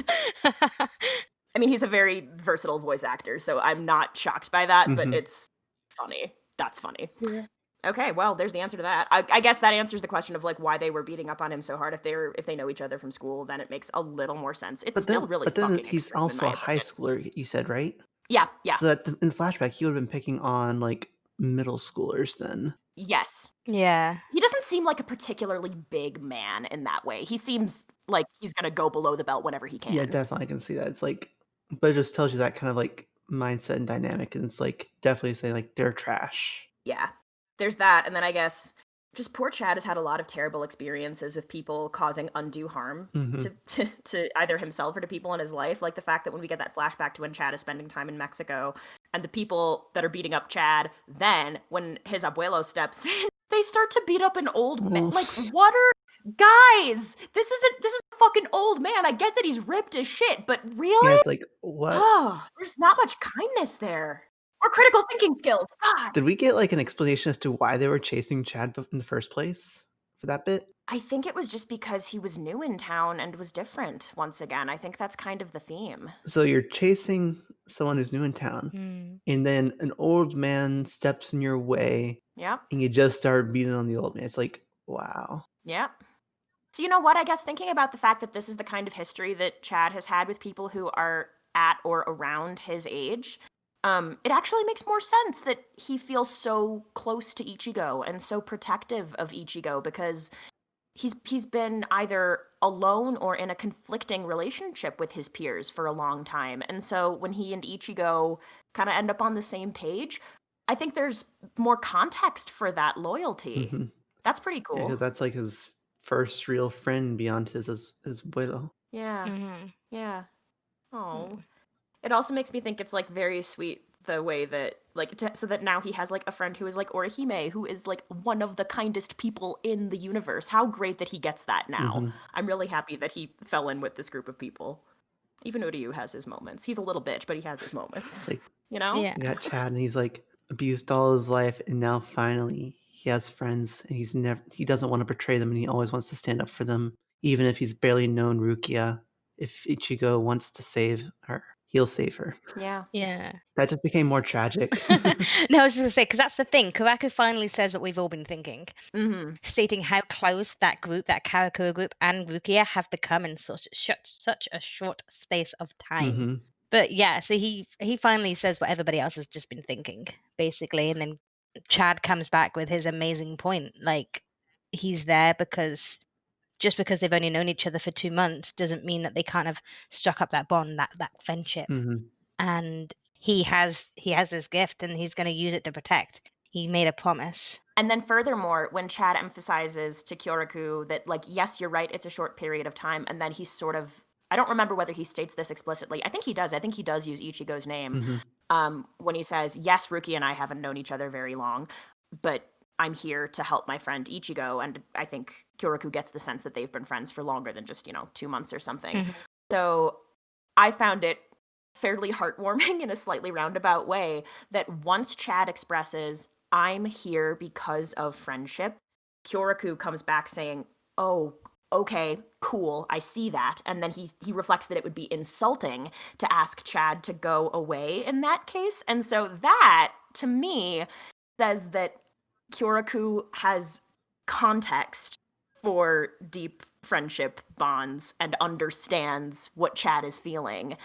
I mean, he's a very versatile voice actor, so I'm not shocked by that, but it's funny. That's funny. Yeah. Okay, well, there's the answer to that. I guess that answers the question of like why they were beating up on him so hard. If they know each other from school, then it makes a little more sense. It's still really but then fucking he's extreme, in also my a high opinion. schooler, you said, right? Yeah. So that in flashback, he would have been picking on like middle schoolers then. Yes. Yeah. He doesn't seem like a particularly big man in that way. He seems like he's gonna go below the belt whenever he can. Yeah, definitely, I can see that. It's like, but it just tells you that kind of like mindset and dynamic, and it's like definitely saying like they're trash. Yeah. There's that, and then I guess just poor Chad has had a lot of terrible experiences with people causing undue harm to either himself or to people in his life. Like the fact that when we get that flashback to when Chad is spending time in Mexico and the people that are beating up Chad, then when his abuelo steps in, they start to beat up an old man. Like, what are guys? This is a fucking old man. I get that he's ripped as shit, but really? Yeah, it's like, what? Oh, there's not much kindness there. Or critical thinking skills. God. Did we get like an explanation as to why they were chasing Chad in the first place? for that bit? I think it was just because he was new in town and was different once again. I think that's kind of the theme. So you're chasing someone who's new in town, and then an old man steps in your way, Yep. and you just start beating on the old man. It's like, wow. Yep. So you know what? I guess thinking about the fact that this is the kind of history that Chad has had with people who are at or around his age, it actually makes more sense that he feels so close to Ichigo and so protective of Ichigo because he's been either alone or in a conflicting relationship with his peers for a long time. And so when he and Ichigo kind of end up on the same page, I think there's more context for that loyalty. Mhm. That's pretty Yeah, cool. because that's like his first real friend beyond his abuelo. Yeah. Mm-hmm. Yeah. Oh. It also makes me think it's like very sweet the way that so that now he has like a friend who is like Orihime, who is like one of the kindest people in the universe. How great that he gets that now. Mhm. I'm really happy that he fell in with this group of people. Even Uryu has his moments. He's a little bitch, but he has his moments. Like, You know? Yeah. you got Chad, and he's like abused all his life, and now finally he has friends, and he doesn't want to betray them, and he always wants to stand up for them, even if he's barely known Rukia. If Ichigo wants to save her, he'll save her. Yeah. Yeah. That just became more tragic. No, I was going to say, because that's the thing. Kyouraku finally says what we've all been thinking, Mm-hmm. stating how close that group, that Karakura group, and Rukia have become in such a short space of time. Mhm. But yeah, so he finally says what everybody else has just been thinking, basically, and then Chad comes back with his amazing point. Like, he's there because just because they've only known each other for 2 months doesn't mean that they can't have struck up that bond, that friendship. Mhm. And he has this gift, and he's going to use it to protect. He made a promise. And then furthermore, when Chad emphasizes to Kyouraku that, like, yes, you're right, it's a short period of time, and then he's sort of, I don't remember whether he states this explicitly. I think he does. I think he does use Ichigo's name when he says, yes, Ruki and I haven't known each other very long, but I'm here to help my friend Ichigo. And I think Kyouraku gets the sense that they've been friends for longer than just, 2 months or something. So I found it fairly heartwarming in a slightly roundabout way that once Chad expresses, I'm here because of friendship, Kyouraku comes back saying, oh, okay, cool, I see that. And then he reflects that it would be insulting to ask Chad to go away in that case. And so that, to me, says that Kyouraku has context for deep friendship bonds and understands what Chad is feeling.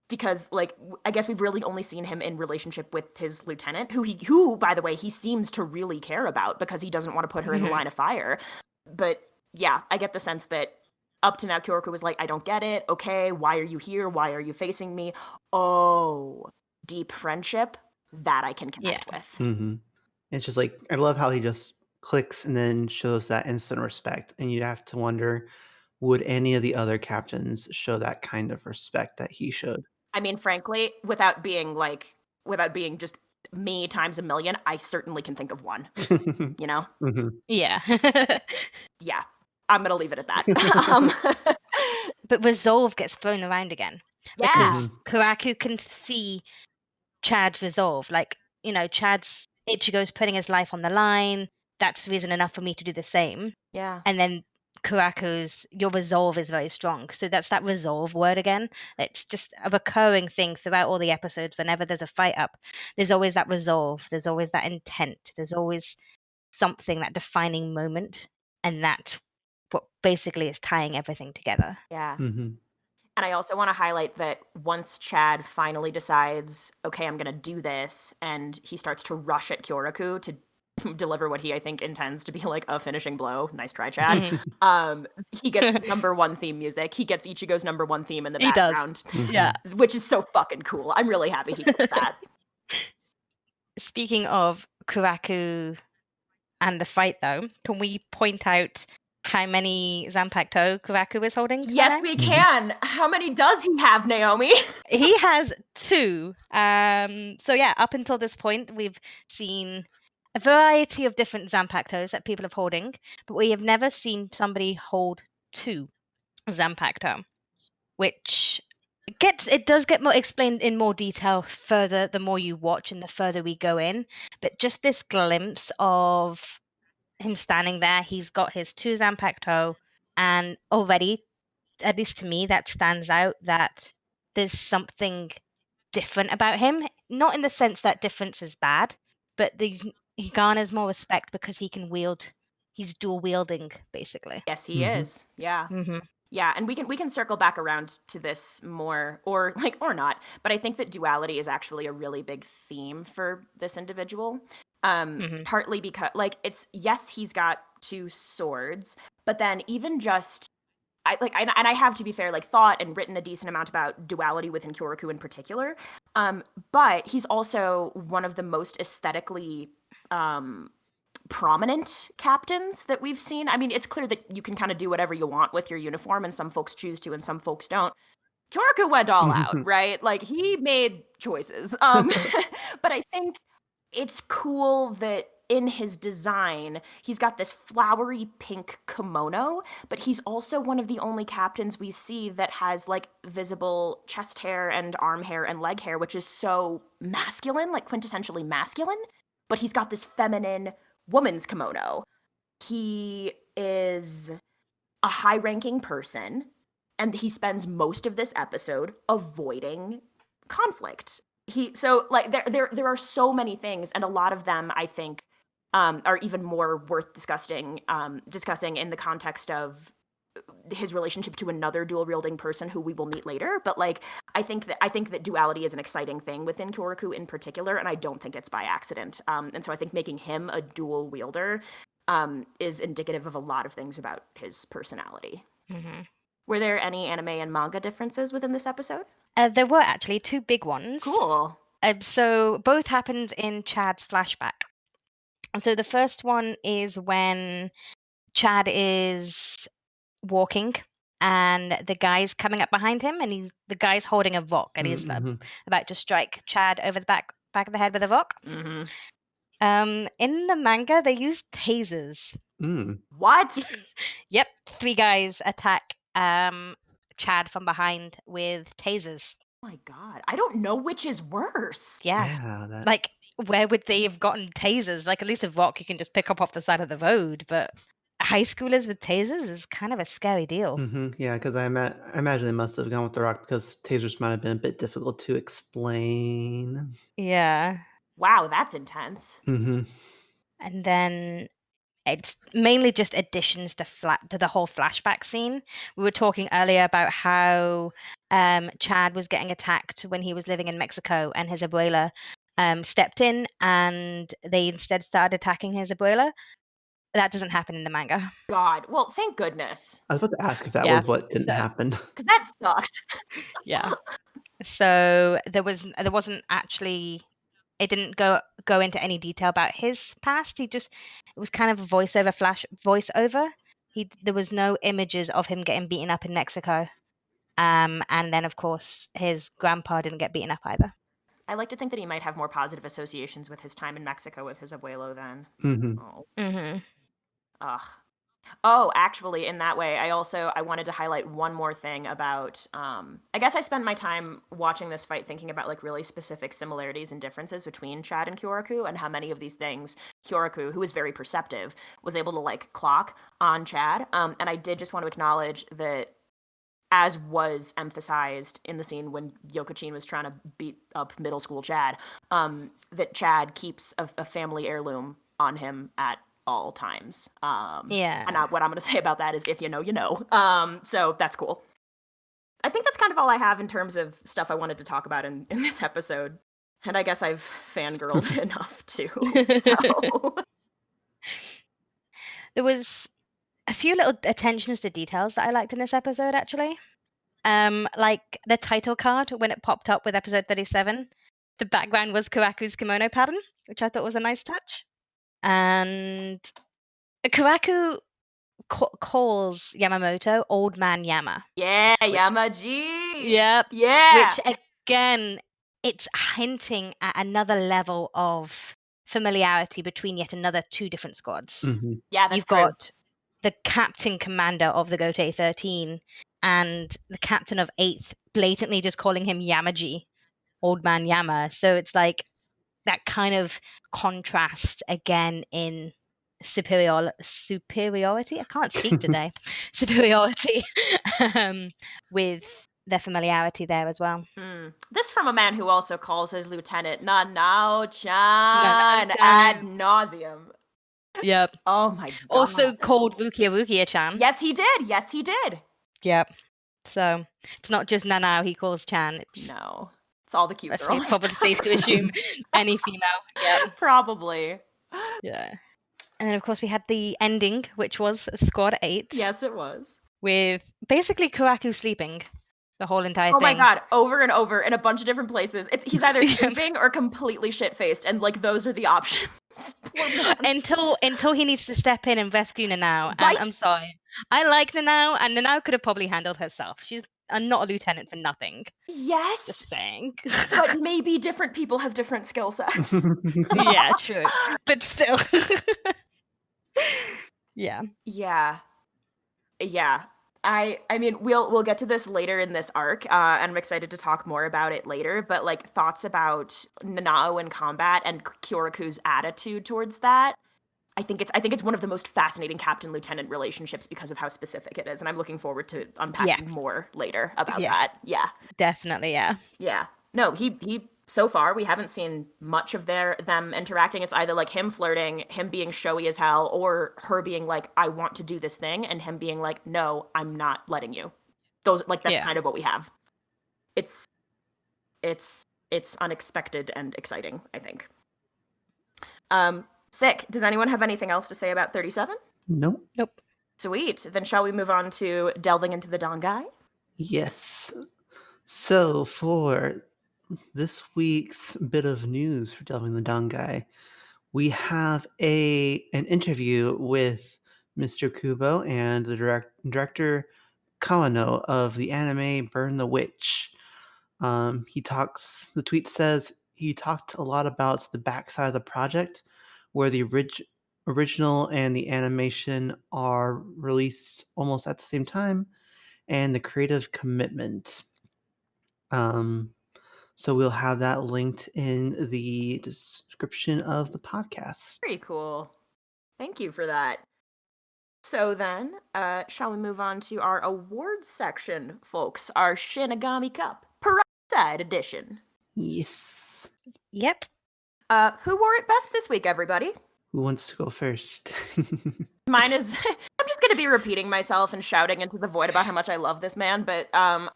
Because, like, I guess we've really only seen him in relationship with his lieutenant, who, by the way, he seems to really care about because he doesn't want to put her in the line of fire. But yeah, I get the sense that up to now, Kyoraku was like, I don't get it. Okay, why are you here? Why are you facing me? Oh, deep friendship, that I can connect with. Mhm. It's just like, I love how he just clicks and then shows that instant respect, and you'd have to wonder, would any of the other captains show that kind of respect that he showed? I mean, frankly, without being just me times a million, I certainly can think of one, you know? Mhm. Yeah. Yeah, I'm gonna leave it at that. But resolve gets thrown around again. Yeah. Because Kyouraku can see Chad's resolve. Like, Chad's Ichigo's putting his life on the line. That's reason enough for me to do the same. Yeah. And then Kyoraku's, your resolve is very strong. So that's that resolve word again. It's just a recurring thing throughout all the episodes. Whenever there's a fight up, there's always that resolve. There's always that intent. There's always something, that defining moment. And that's what basically is tying everything together. Yeah. Mhm. And I also want to highlight that once Chad finally decides, okay, I'm going to do this, and he starts to rush at Kyoraku to deliver what he, I think, intends to be like a finishing blow. Nice try, Chad. He gets number one theme music. He gets Ichigo's number one theme in the He does. background. Yeah. Which is so fucking cool. I'm really happy he did that. Speaking of Kyoraku and the fight, though, can we point out how many Zanpakuto Kyoraku is holding? Yes, somehow? we can. How many does he have, Naomi? He has 2. So yeah, up until this point, we've seen a variety of different Zanpakutos that people are holding, but we have never seen somebody hold 2 Zanpakuto, which does get more explained in more detail further the more you watch and the further we go in. But just this glimpse of him standing there. He's got his 2 Zanpack toe, and already, at least to me, that stands out that there's something different about him. Not in the sense that difference is bad, but he garners more respect because he can wield. He's dual wielding, basically. Yes, he is. Yeah. Mm-hmm. Yeah, and we can circle back around to this more, or not, but I think that duality is actually a really big theme for this individual. Partly because it's, yes, he's got 2 swords, but then even just and I have, to be fair, thought and written a decent amount about duality within Kyouraku in particular. But he's also one of the most aesthetically prominent captains that we've seen. I mean, it's clear that you can kind of do whatever you want with your uniform, and some folks choose to and some folks don't. Kyouraku went all out, right? He made choices. But I think it's cool that in his design, he's got this flowery pink kimono, but he's also one of the only captains we see that has visible chest hair and arm hair and leg hair, which is so masculine, quintessentially masculine. But he's got this feminine woman's kimono. He is a high-ranking person, and he spends most of this episode avoiding conflict. There are so many things, and a lot of them I think are even more worth discussing in the context of his relationship to another dual-wielding person who we will meet later. But I think that duality is an exciting thing within Kyouraku in particular, and I don't think it's by accident. And so I think making him a dual wielder is indicative of a lot of things about his personality. Mm-hmm. Were there any anime and manga differences within this episode? There were actually 2 big ones. Cool. So both happened in Chad's flashback. And so the first one is when Chad is walking and the guy's coming up behind him, and the guy's holding a rock, and he's about to strike Chad over the back of the head with a rock. In the manga, they use tasers. What? Yep, 3 guys attack Chad from behind with tasers. Oh my god, I don't know which is worse. Yeah, where would they have gotten tasers? At least a rock you can just pick up off the side of the road, but high schoolers with tasers is kind of a scary deal. Yeah, because I imagine they must have gone with the rock because tasers might have been a bit difficult to explain. Yeah. Wow, that's intense. And then it's mainly just additions to the whole flashback scene. We were talking earlier about how Chad was getting attacked when he was living in Mexico, and his abuela stepped in, and they instead started attacking his abuela. That doesn't happen in the manga. God, well, thank goodness. I was about to ask if that was what didn't happen. Because that sucked. Yeah. So there wasn't actually. It didn't go into any detail about his past. It was kind of a voiceover. There was no images of him getting beaten up in Mexico. And then of course his grandpa didn't get beaten up either. I like to think that he might have more positive associations with his time in Mexico with his abuelo then. Ugh. Oh, actually, in that way, I wanted to highlight one more thing about, I guess I spent my time watching this fight thinking about really specific similarities and differences between Chad and Kyouraku, and how many of these things Kyouraku, who is very perceptive, was able to clock on Chad. And I did just want to acknowledge that, as was emphasized in the scene when Yokochin was trying to beat up middle school Chad, that Chad keeps a family heirloom on him at all times. And what I'm going to say about that is, if you know, you know. So that's cool. I think that's kind of all I have in terms of stuff I wanted to talk about in this episode. And I guess I've fangirled enough too. So. There was a few little attentions to details that I liked in this episode, actually. Like the title card, when it popped up with episode 37, the background was Kyouraku's kimono pattern, which I thought was a nice touch. And Kyouraku calls Yamamoto Old Man Yama. Yeah, Yama-ji! Yep. Yeah! Which, again, it's hinting at another level of familiarity between yet another 2 different squads. Yeah, that's You've true. got the captain commander of the Gotei 13 and the captain of 8th blatantly just calling him Yamaji, Old Man Yama. So it's that kind of contrast again in superiority. I can't speak today. Superiority with their familiarity there as well. This from a man who also calls his lieutenant Nanao-chan Nanao-chan. ad nauseum. Yep. Oh my god. Also called Rukia-Rukia-chan. Yes, he did. Yes, he did. Yep. So it's not just Nanao he calls Chan. It's No. It's all the cute girls. It's probably safe to assume any female. Yep. Probably. Yeah. And then, of course, we had the ending, which was Squad 8. Yes, it was. With basically Kyouraku sleeping the whole entire thing. Oh my thing. god, over and over in a bunch of different places. He's either sleeping or completely shit-faced, and like those are the options. until he needs to step in and rescue Nanao. And Right? I'm sorry. I like Nanao, and Nanao could have probably handled herself. She's not a lieutenant for nothing. Yes. Just saying. But maybe different people have different skill sets. Yeah, true. But still. Yeah. Yeah. Yeah. I mean, we'll get to this later in this arc, and I'm excited to talk more about it later, but like thoughts about Nanao in combat and Kyoraku's attitude towards that. I think it's one of the most fascinating captain-lieutenant relationships because of how specific it is, and I'm looking forward to unpacking more later about that. Yeah. Definitely, yeah. Yeah. No, he so far we haven't seen much of them interacting. It's either like him flirting, him being showy as hell, or her being like, I want to do this thing, and him being like, no, I'm not letting you. That's kind of what we have. It's unexpected and exciting, I think. Sick. Does anyone have anything else to say about 37? Nope. Sweet. Then shall we move on to delving into the Dangai? Yes. So for this week's bit of news for Delving the Dangai, we have an interview with Mr. Kubo and the director Kawano of the anime Burn the Witch. The tweet says he talked a lot about the backside of the project, where the original and the animation are released almost at the same time, and the creative commitment. So we'll have that linked in the description of the podcast. Pretty cool. Thank you for that. So then, shall we move on to our awards section, folks? Our Shinigami Cup Peroxide Edition. Yes. Yep. Who wore it best this week, everybody? Who wants to go first? Mine is... I'm just going to be repeating myself and shouting into the void about how much I love this man, but I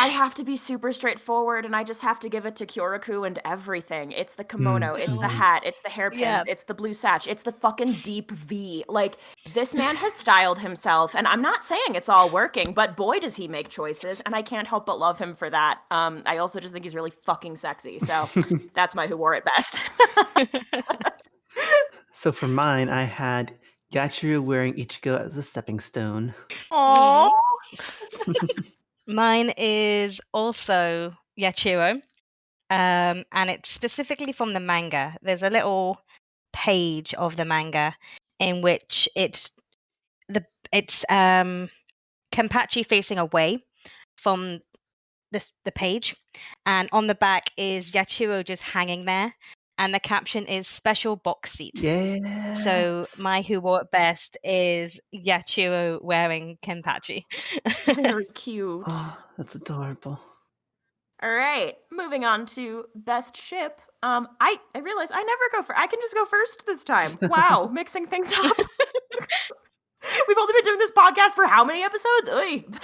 have to be super straightforward, and I just have to give it to Kyouraku and everything. It's the kimono, it's the hat, it's the hairpins, it's the blue satch, it's the fucking deep V. Like, this man has styled himself, and I'm not saying it's all working, but boy does he make choices, and I can't help but love him for that. I also just think he's really fucking sexy, so that's my who wore it best. So for mine, I had Yachiru wearing Ichigo as a stepping stone. Aww. Mine is also Yachiru, and it's specifically from the manga. There's a little page of the manga in which it's Kenpachi facing away from the page, and on the back is Yachiru just hanging there, and the caption is "Special Box Seat." Yeah. So my who wore it best is Yachiru wearing Kenpachi. Very cute. Oh, that's adorable. All right, moving on to best ship. I realize I never go first. I can just go first this time. Wow, mixing things up. We've only been doing this podcast for how many episodes? Oy. But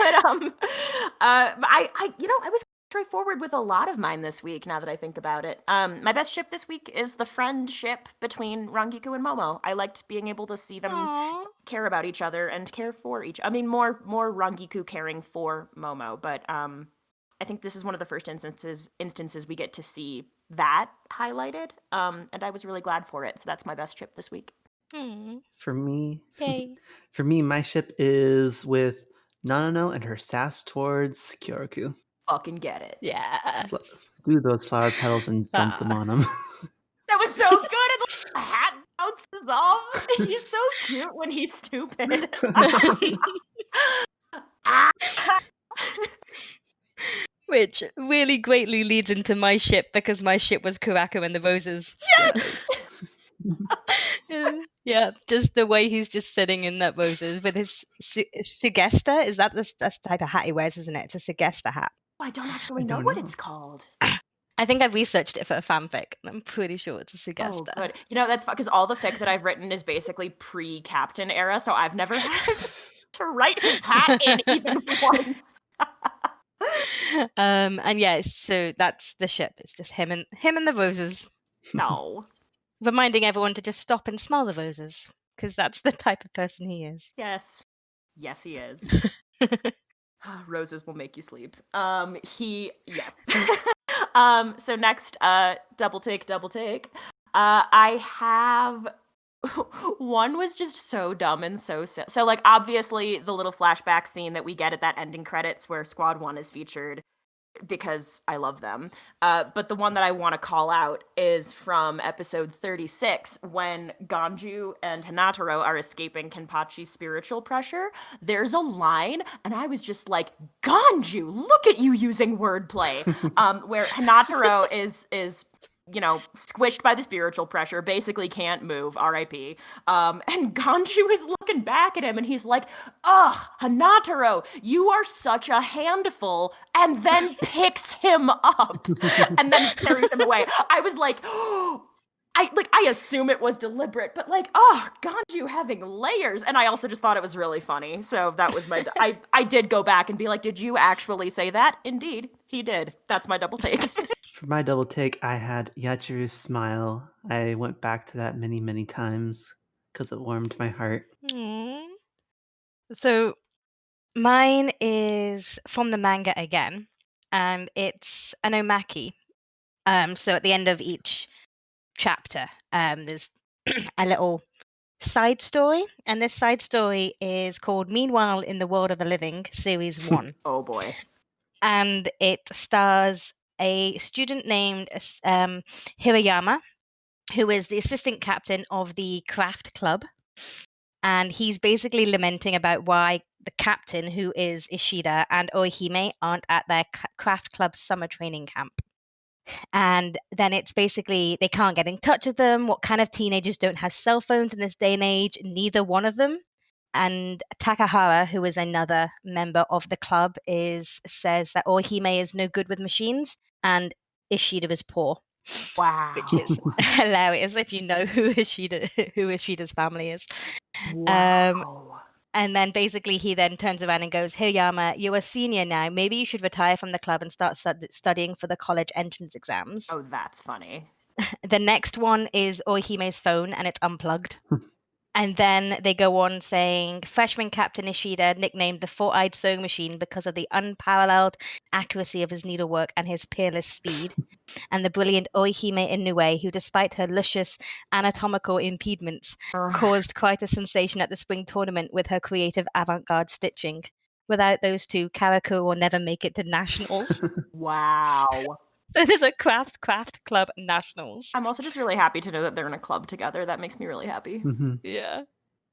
I was straightforward with a lot of mine this week. Now that I think about it, my best ship this week is the friendship between Rangiku and Momo. I liked being able to see them care about each other and care for each. I mean, more Rangiku caring for Momo, but I think this is one of the first instances we get to see that highlighted, and I was really glad for it. So that's my best ship this week. For me, Yay. my ship is with Nanano and her sass towards Kyouraku. Fucking get it. Yeah. Do those flower petals and dump them on him. That was so good. And the hat bounces off. He's so cute when he's stupid. Which really greatly leads into my ship, because my ship was Kyouraku and the Roses. Yes! Yeah, just the way he's just sitting in that roses with his Sugesta. Is that that's the type of hat he wears, isn't it? It's a Sugesta hat. I don't actually know don't what know. it's called. I think I researched it for a fanfic, and I'm pretty sure it's a Sugesta. Oh, good. You know, that's because all the fic that I've written is basically pre-Captain era, so I've never had to write his hat in even once. And yeah, so that's the ship. It's just him and the roses. No. Reminding everyone to just stop and smell the roses, because that's the type of person he is. Yes. Yes, he is. Roses will make you sleep. Yes. So next, double take. I have one was just so dumb and so like obviously the little flashback scene that we get at that ending credits where Squad 1 is featured because I love them. But the one that I want to call out is from episode 36 when Ganju and Hinataro are escaping Kenpachi's spiritual pressure. There's a line, and I was just like, Ganju, look at you using wordplay. Where Hinataro is squished by the spiritual pressure, basically can't move, RIP. And Ganju is looking back at him and he's like, ugh, Hinataro, you are such a handful, and then picks him up and then carries him away. I was like, I assume it was deliberate, but like, oh, Ganju having layers. And I also just thought it was really funny. So that was my, I did go back and be like, did you actually say that? Indeed, he did. That's my double take. For my double take, I had Yachiru's smile. I went back to that many, many times because it warmed my heart. Aww. So mine is from the manga again, and it's an omaki. So at the end of each chapter, there's a little side story, and this side story is called Meanwhile in the World of the Living, Series 1. Oh boy. And it stars a student named Hirayama, who is the assistant captain of the craft club. And he's basically lamenting about why the captain, who is Ishida, and Orihime aren't at their craft club summer training camp. And then it's basically they can't get in touch with them. What kind of teenagers don't have cell phones in this day and age? Neither one of them. And Takahara, who is another member of the club, says that Orihime is no good with machines and Ishida is poor. Wow. Which is hilarious if you know who Ishida's family is. Wow. And then basically he then turns around and goes, Hirayama, you're a senior now. Maybe you should retire from the club and start studying for the college entrance exams. Oh, that's funny. The next one is Orihime's phone, and it's unplugged. And then they go on saying, freshman Captain Ishida nicknamed the four-eyed sewing machine because of the unparalleled accuracy of his needlework and his peerless speed. And the brilliant Orihime Inoue, who despite her luscious anatomical impediments, caused quite a sensation at the spring tournament with her creative avant-garde stitching. Without those two, Kyouraku will never make it to nationals. Wow. There's a craft club nationals. I'm also just really happy to know that they're in a club together. That makes me really happy. Mm-hmm. Yeah.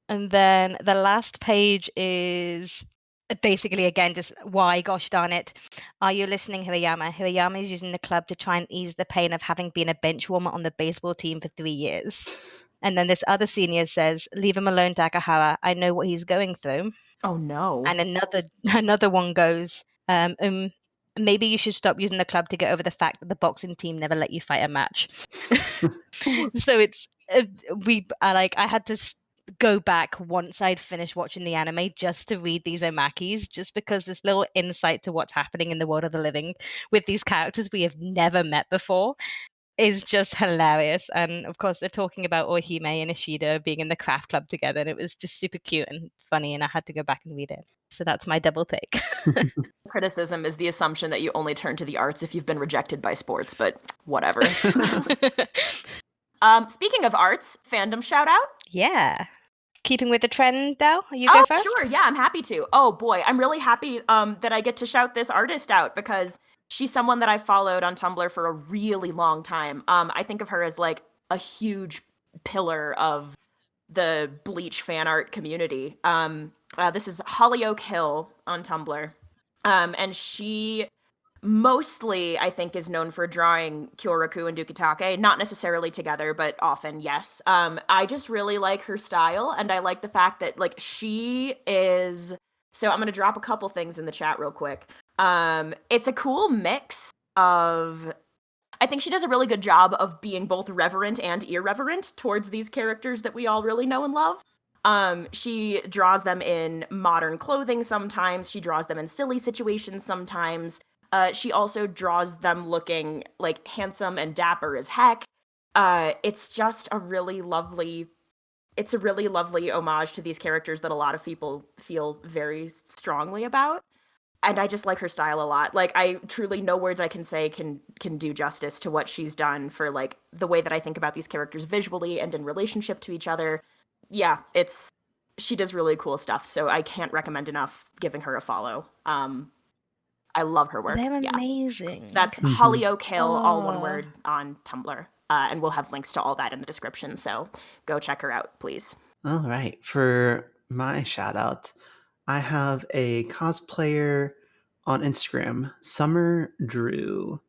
And then the last page is basically, again, just why, gosh darn it. Are you listening, Hirayama? Hirayama is using the club to try and ease the pain of having been a bench warmer on the baseball team for 3 years. And then this other senior says, leave him alone, Takahara. I know what he's going through. Oh, no. And another one goes, maybe you should stop using the club to get over the fact that the boxing team never let you fight a match. So it's I had to go back once I'd finished watching the anime just to read these omakis, just because this little insight to what's happening in the world of the living with these characters we have never met before is just hilarious. And of course they're talking about Orihime and Ishida being in the craft club together, and it was just super cute and funny, and I had to go back and read it. So that's my double take. Criticism is the assumption that you only turn to the arts if you've been rejected by sports, but whatever. Speaking of arts, fandom shout out? Yeah. Keeping with the trend, Del, you go first? Sure. Yeah, I'm happy to. Oh boy, I'm really happy that I get to shout this artist out because she's someone that I followed on Tumblr for a really long time. I think of her as like a huge pillar of the Bleach fan art community. This is HollyOakHill on Tumblr. And she mostly, I think, is known for drawing Kyouraku and Dukitake, not necessarily together, but often, yes. I just really like her style, and I like the fact that, like, she is... So I'm going to drop a couple things in the chat real quick. It's a cool mix of... I think she does a really good job of being both reverent and irreverent towards these characters that we all really know and love. She draws them in modern clothing sometimes. She draws them in silly situations sometimes. She also draws them looking, like, handsome and dapper as heck. It's just a really lovely... It's a really lovely homage to these characters that a lot of people feel very strongly about. And I just like her style a lot. Like, I truly, no words I can say can do justice to what she's done for, like, the way that I think about these characters visually and in relationship to each other. Yeah, she does really cool stuff, so I can't recommend enough giving her a follow. I love her work. They're Yeah. amazing. So that's Mhm. HollyOakHill, all one Oh. word, on Tumblr. And we'll have links to all that in the description, so go check her out, please. All right. For my shout out, I have a cosplayer on Instagram, summerdru.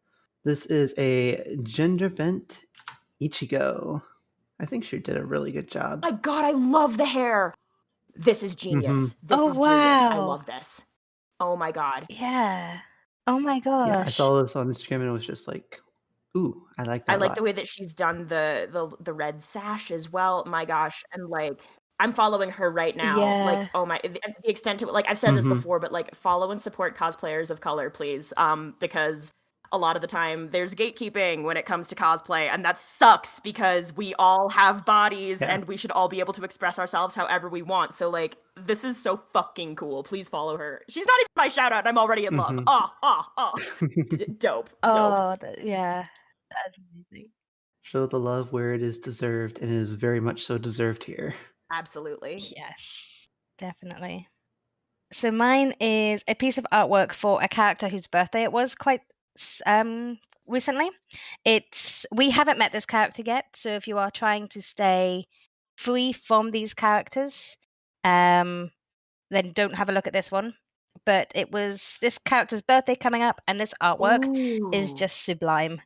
This is a gender bent Ichigo. I think she did a really good job. My god, I love the hair! This is genius. This Oh, is genius. I wow. love this. Oh my god. Yeah. Oh my Yeah, I gosh. saw this on Instagram and it was just like, ooh, I like that I a like lot. the way that she's done the red sash as well. My gosh. And, like, I'm following her right now. Yeah. Like, oh my, the extent to it, like, I've said this before, but, like, follow and support cosplayers of color, please. Because a lot of the time there's gatekeeping when it comes to cosplay, and that sucks because we all have bodies Yeah. and we should all be able to express ourselves however we want. So, like, this is so fucking cool. Please follow her. She's not even my shout out, and I'm already in love. Dope. Oh, yeah. That's amazing. Show the love where it is deserved, and it is very much so deserved here. Absolutely. Yes, definitely. So mine is a piece of artwork for a character whose birthday it was quite recently. We haven't met this character yet, so if you are trying to stay free from these characters, then don't have a look at this one. But it was this character's birthday coming up, and this artwork is Ooh. just sublime.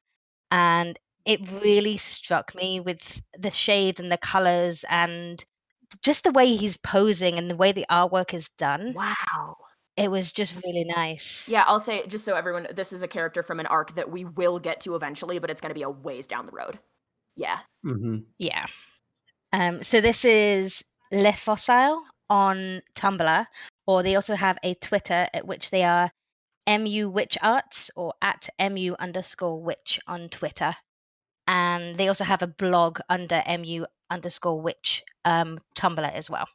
And it really struck me with the shades and the colors and just the way he's posing and the way the artwork is done. Wow. It was just really nice. Yeah, I'll say, just so everyone, this is a character from an arc that we will get to eventually, but it's going to be a ways down the road. Yeah. Mm-hmm. Yeah. So this is Lefossile on Tumblr, or they also have a Twitter at which they are MU Witch Arts or at MU_witch on Twitter. And they also have a blog under MU_witch Tumblr as well.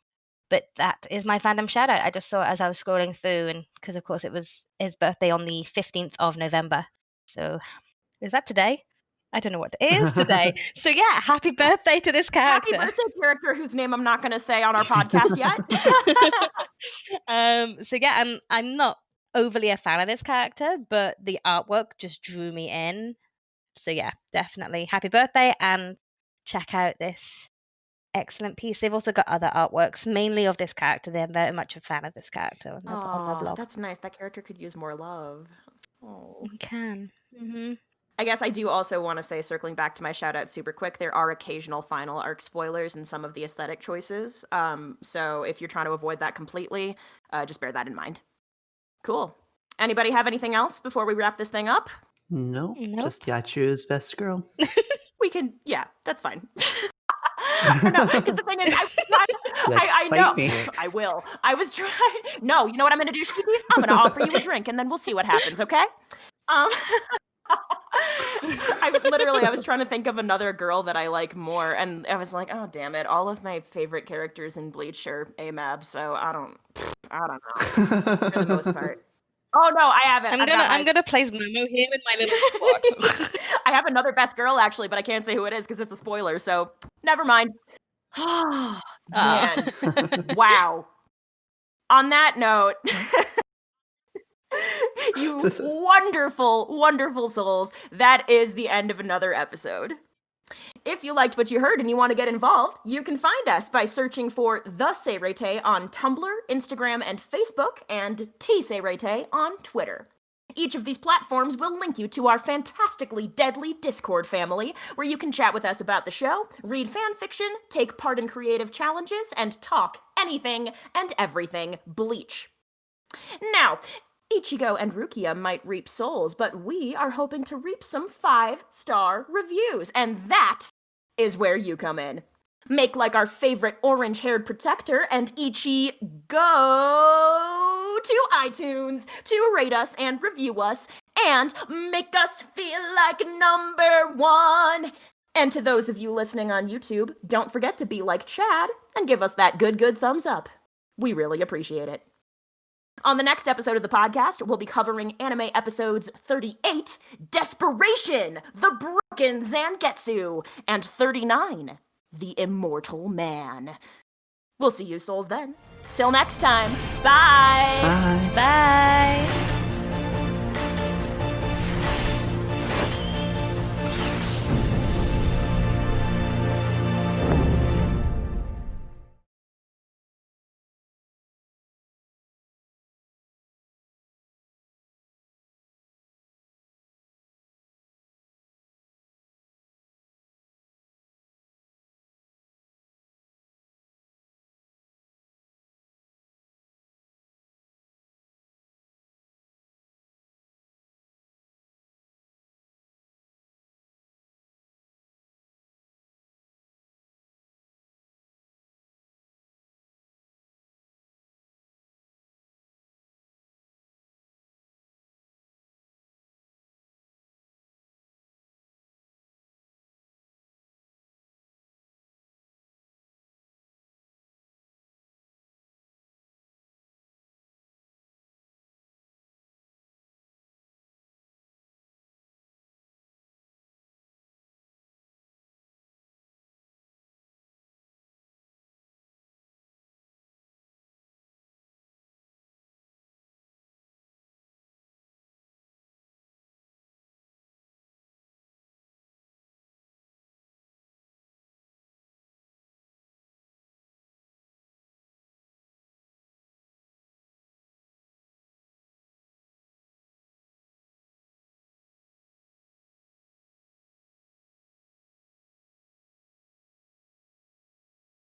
But that is my fandom shout out. I just saw it as I was scrolling through, and because of course it was his birthday on the 15th of November. So is that today? I don't know what it is today. So yeah, happy birthday to this character. Happy birthday, character whose name I'm not going to say on our podcast yet. So yeah, I'm not overly a fan of this character, but the artwork just drew me in. So yeah, definitely happy birthday, and check out this excellent piece. They've also got other artworks, mainly of this character. They're very much a fan of this character on their blog. That's nice. That character could use more love. Oh. You can. Mm-hmm. I guess I do also want to say, circling back to my shout out super quick, there are occasional final arc spoilers in some of the aesthetic choices. So if you're trying to avoid that completely, just bear that in mind. Cool. Anybody have anything else before we wrap this thing up? Nope. Nope. Just Yachu's best girl. We can, yeah, that's fine. No, because the thing is, I know. Me. I will. I was trying. No, you know what I'm going to do, Shiki? I'm going to offer you a drink, and then we'll see what happens, okay? I was trying to think of another girl that I like more, and I was like, oh, damn it. All of my favorite characters in Bleach are AMAB, so I don't know, for the most part. Oh no, I haven't. I'm gonna place Momo here in my little spot. I have another best girl actually, but I can't say who it is because it's a spoiler. So never mind. Oh man! Wow. On that note, you wonderful, wonderful souls. That is the end of another episode. If you liked what you heard and you want to get involved, you can find us by searching for TheSeireitei on Tumblr, Instagram, and Facebook, and TheSeireitei on Twitter. Each of these platforms will link you to our fantastically deadly Discord family, where you can chat with us about the show, read fan fiction, take part in creative challenges, and talk anything and everything Bleach. Now, Ichigo and Rukia might reap souls, but we are hoping to reap some 5-star reviews, and that is where you come in. Make like our favorite orange-haired protector and go to iTunes to rate us and review us and make us feel like #1. And to those of you listening on YouTube, don't forget to be like Chad and give us that good thumbs up. We really appreciate it. On the next episode of the podcast, we'll be covering anime episodes 38, Desperation, The Broken Zangetsu, and 39, The Immortal Man. We'll see you souls then. Till next time, bye! Bye! Bye!